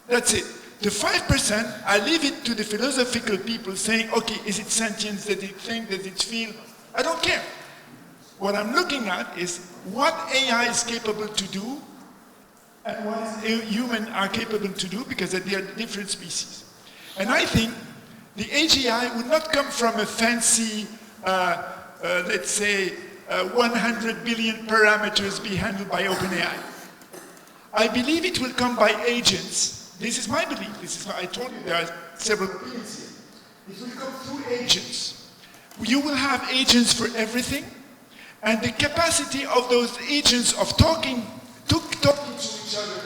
That's it. The 5%, I leave it to the philosophical people saying, okay, is it sentient, does it think, does it feel? I don't care. What I'm looking at is what AI is capable to do and what humans are capable to do, because they are different species. And I think the AGI would not come from a fancy, let's say, 100 billion parameters be handled by OpenAI. I believe it will come by agents. This is my belief. I told you there are several opinions here. It will come through agents. You will have agents for everything, and the capacity of those agents of talking to each other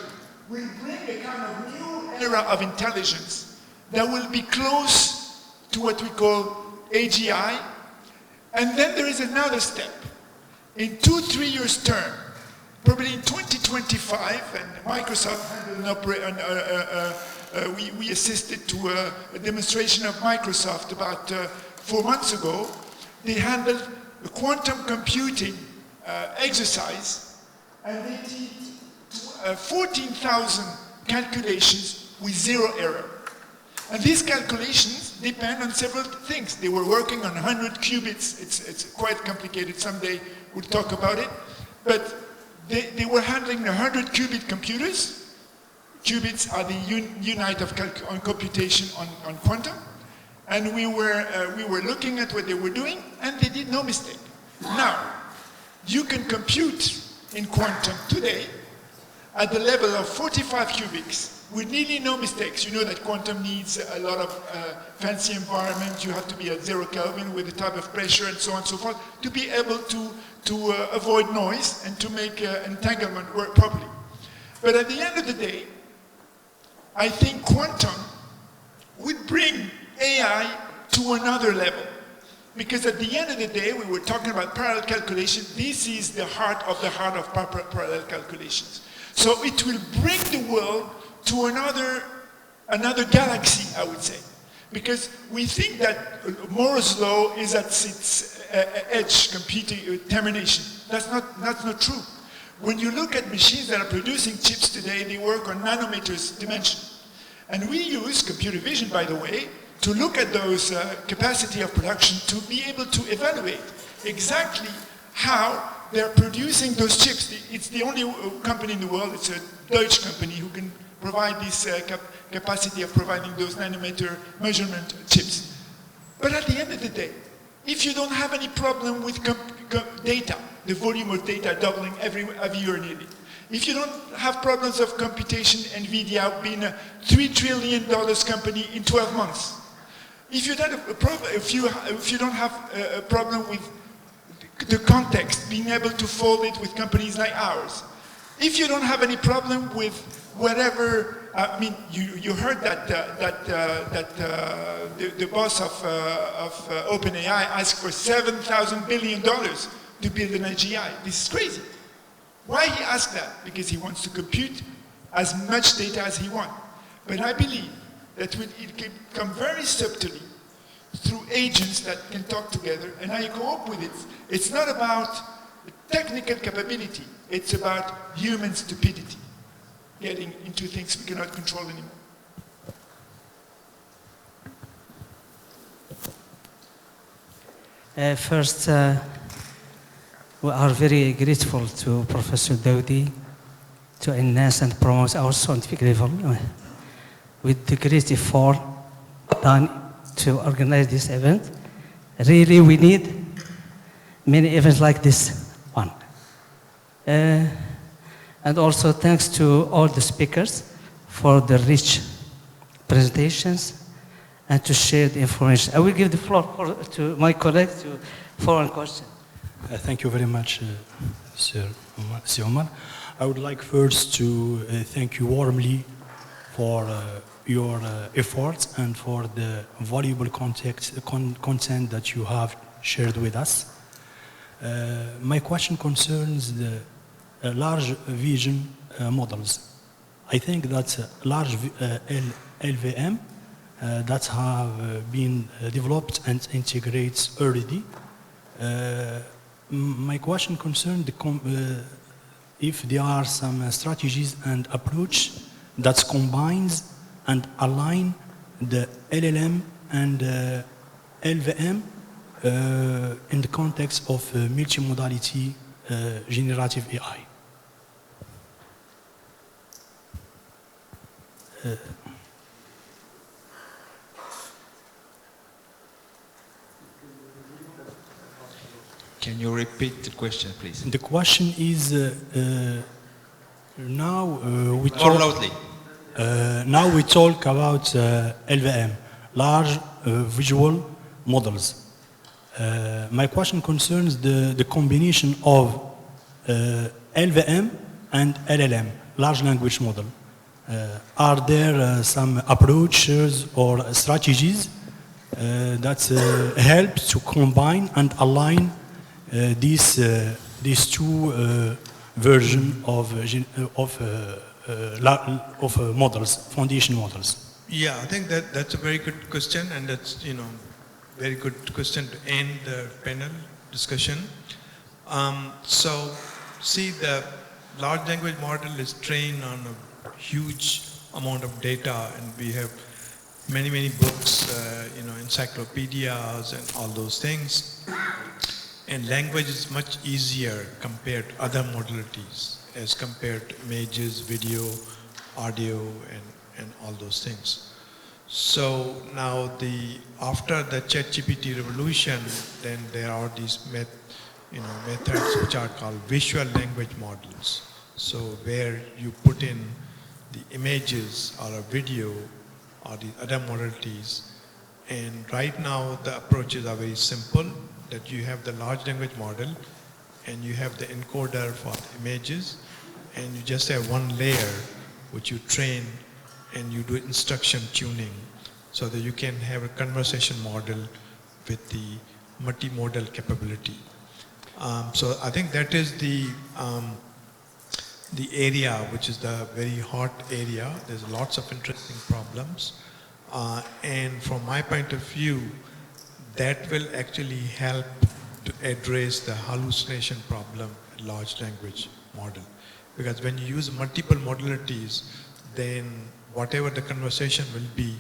will bring a kind of new era of intelligence that will be close to what we call AGI. And then there is another step. In 2-3 years' term, probably in 2025, and Microsoft handled we assisted to a demonstration of Microsoft about 4 months ago. They handled a quantum computing exercise, and they did 14,000 calculations with 0 error. And these calculations depend on several things. They were working on 100 qubits. It's quite complicated. Someday we'll talk about it. But they were handling 100 qubit computers. Qubits are the unit of computation on quantum. And we were looking at what they were doing, and they did no mistake. Now, you can compute in quantum today at the level of 45 qubits with nearly no mistakes. You know that quantum needs a lot of fancy environment. You have to be at 0 Kelvin with a type of pressure and so on and so forth to be able to avoid noise and to make entanglement work properly. But at the end of the day, I think quantum would bring AI to another level. Because at the end of the day, we were talking about parallel calculation. This is the heart of parallel calculations. So it will bring the world to another galaxy, I would say. Because we think that Moore's law is at its edge, computing termination. That's not true. When you look at machines that are producing chips today, they work on nanometers dimension. And we use computer vision, by the way, to look at those capacity of production to be able to evaluate exactly how they're producing those chips. It's the only company in the world, it's a Dutch company who can provide this capacity of providing those nanometer measurement chips. But at the end of the day, if you don't have any problem with data, the volume of data doubling every year nearly, if you don't have problems of computation, NVIDIA being a $3 trillion company in 12 months, if you don't have a problem with the context, being able to fold it with companies like ours, if you don't have any problem with whatever, I mean, you heard that the boss of OpenAI asked for $7,000 billion to build an AGI. This is crazy. Why he asked that? Because he wants to compute as much data as he wants. But I believe that it can come very subtly through agents that can talk together, and I go up with it. It's not about technical capability, it's about human stupidity, getting into things we cannot control anymore. First, we are very grateful to Professor Daoudi to enhance and promote our scientific level with the great effort done to organize this event. Really, we need many events like this one. And also thanks to all the speakers for the rich presentations and to share the information. I will give the floor to my colleague for one question. Thank you very much, Sir Omar. I would like first to thank you warmly for your efforts and for the valuable content that you have shared with us. My question concerns the large vision models. I think that large LVM that have been developed and integrated already. My question concerns if there are some strategies and approach that combines and align the LLM and LVM in the context of multimodality generative AI. Can you repeat the question, please? The question is, Now we More loudly. Now we talk about LVM, large visual models. My question concerns the combination of LVM and LLM, large language model. Are there some approaches or strategies that help to combine and align these two versions of models, foundation models? Yeah, I think that's a very good question, and that's very good question to end the panel discussion. So, see, the large language model is trained on a huge amount of data, and we have many books, encyclopedias and all those things. And language is much easier compared to other modalities, as compared to images, video, audio, and all those things. So now after the ChatGPT revolution, then there are these methods which are called visual language models. So where you put in the images or a video or the other modalities. And right now the approaches are very simple, that you have the large language model and you have the encoder for the images, and you just have one layer which you train and you do instruction tuning so that you can have a conversation model with the multimodal capability. So I think that is the area which is the very hot area. There's lots of interesting problems. And from my point of view, that will actually help to address the hallucination problem in large language model. Because when you use multiple modalities, then whatever the conversation will be,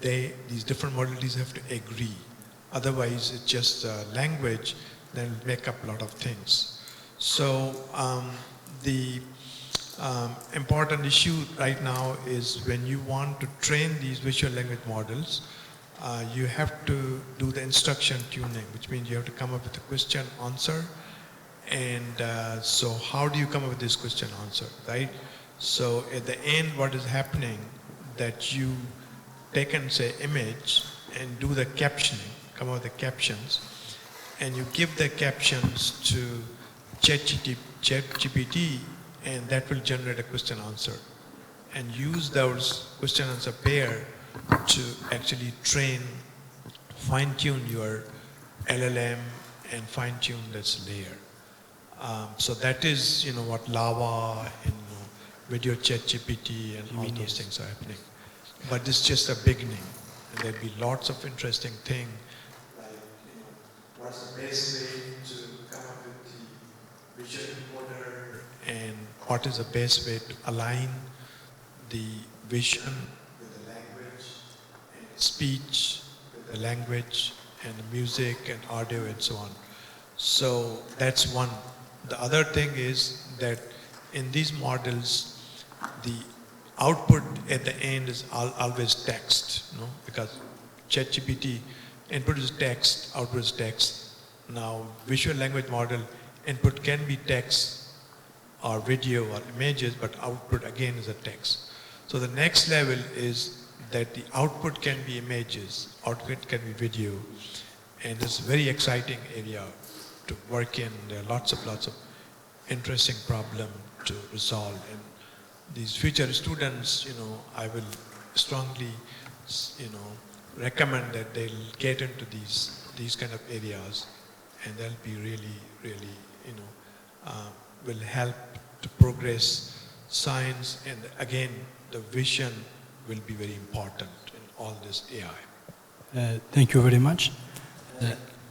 these different modalities have to agree. Otherwise, it's just language, then it'll make up a lot of things. So the important issue right now is when you want to train these visual language models, you have to do the instruction tuning, which means you have to come up with a question answer. And so how do you come up with this question answer, right? So at the end, what is happening, that you take and say image and do the captioning, come up with the captions, and you give the captions to ChatGPT, and that will generate a question answer. And use those question answer pair to actually train, fine-tune your LLM and fine-tune this layer. So that is, what Lava and video ChatGPT and all those things are happening. But this is just a beginning. And there'll be lots of interesting things, like what's the best way to come up with the visual encoder, and what is the best way to align the vision with the language, and speech with the language, and the music and audio and so on. So that's one. The other thing is that in these models, the output at the end is always text, because ChatGPT input is text, output is text. Now, visual language model input can be text or video or images, but output again is a text. So the next level is that the output can be images, output can be video, and it's a very exciting area to work in. There are lots of interesting problems to resolve. And these future students, I will strongly, recommend that they'll get into these kind of areas, and they'll be really, will help to progress science, and again, the vision will be very important in all this AI. Thank you very much.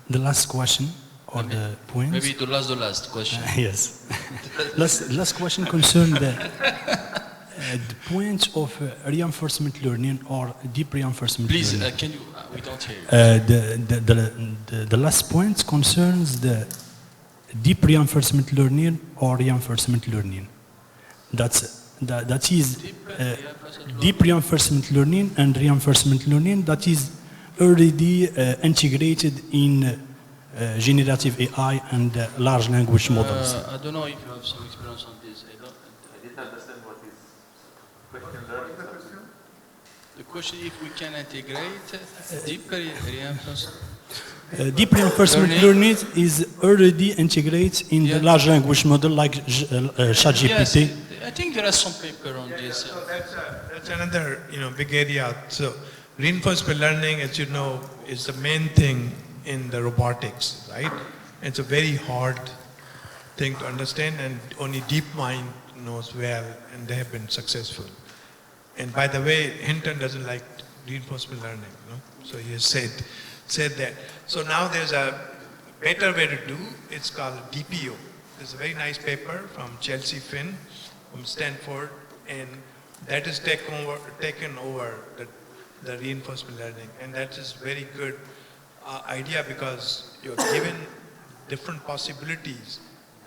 The last question, or the point? Maybe the last question. Yes. last question concerns the point of reinforcement learning or deep reinforcement Please, learning. can you, we don't hear you. The last point concerns the deep reinforcement learning or reinforcement learning. That is deep reinforcement learning and reinforcement learning that is already integrated in generative AI and large language models. I don't know if you have some experience on this. didn't understand what is question learning. The question if we can integrate deep reinforcement. Deep reinforcement learning is already integrated in the large language model like ChatGPT. Yes, I think there are some paper on this. So that's another big area. So reinforcement learning, as you know, is the main thing in the robotics, right? It's a very hard thing to understand, and only DeepMind knows well, and they have been successful. And by the way, Hinton doesn't like reinforcement learning, so he has said that. So now there's a better way to do. It's called DPO. There's a very nice paper from Chelsea Finn from Stanford, and that is taken over the reinforcement learning, and that is very good idea because you're given different possibilities,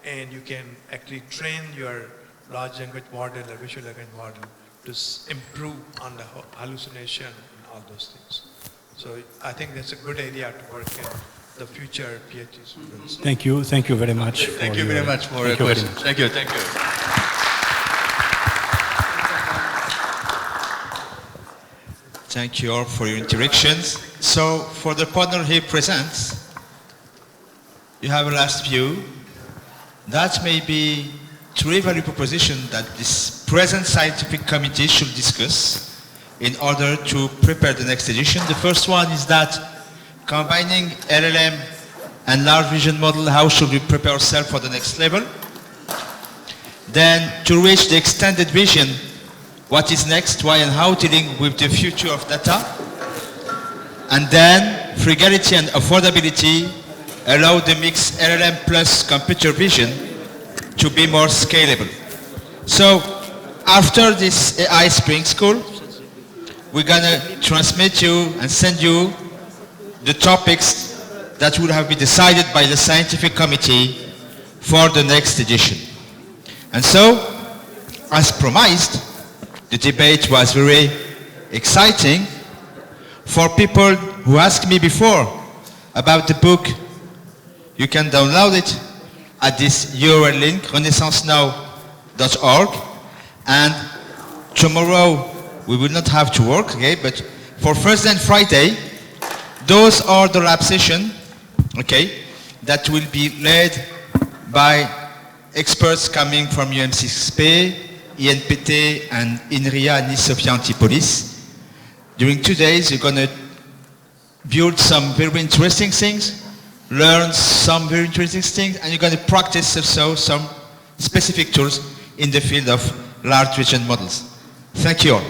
and you can actually train your large language model or visual language model to improve on the hallucination and all those things. So I think that's a good area to work in the future PhD students. Thank you very much. Thank you very much for your question. Thank you. Thank you all for your interactions. So for the partner here present, you have a last view. That may be three value propositions that this present scientific committee should discuss in order to prepare the next edition. The first one is that combining LLM and large vision model, how should we prepare ourselves for the next level? Then to reach the extended vision, what is next, why and how, dealing with the future of data. And then frugality and affordability, allow the mix LLM plus computer vision to be more scalable. So after this AI Spring School, we're gonna transmit you and send you the topics that will have been decided by the scientific committee for the next edition. And so, as promised, the debate was very exciting. For people who asked me before about the book, you can download it at this URL link, renaissancenow.org. And tomorrow we will not have to work, okay? But for Thursday and Friday, those are the lab sessions, okay, that will be led by experts coming from UM6P, INPT, and INRIA and Sophia Antipolis. During 2 days, you're going to build some very interesting things, learn some very interesting things, and you're going to practice also some specific tools in the field of large vision models. Thank you all.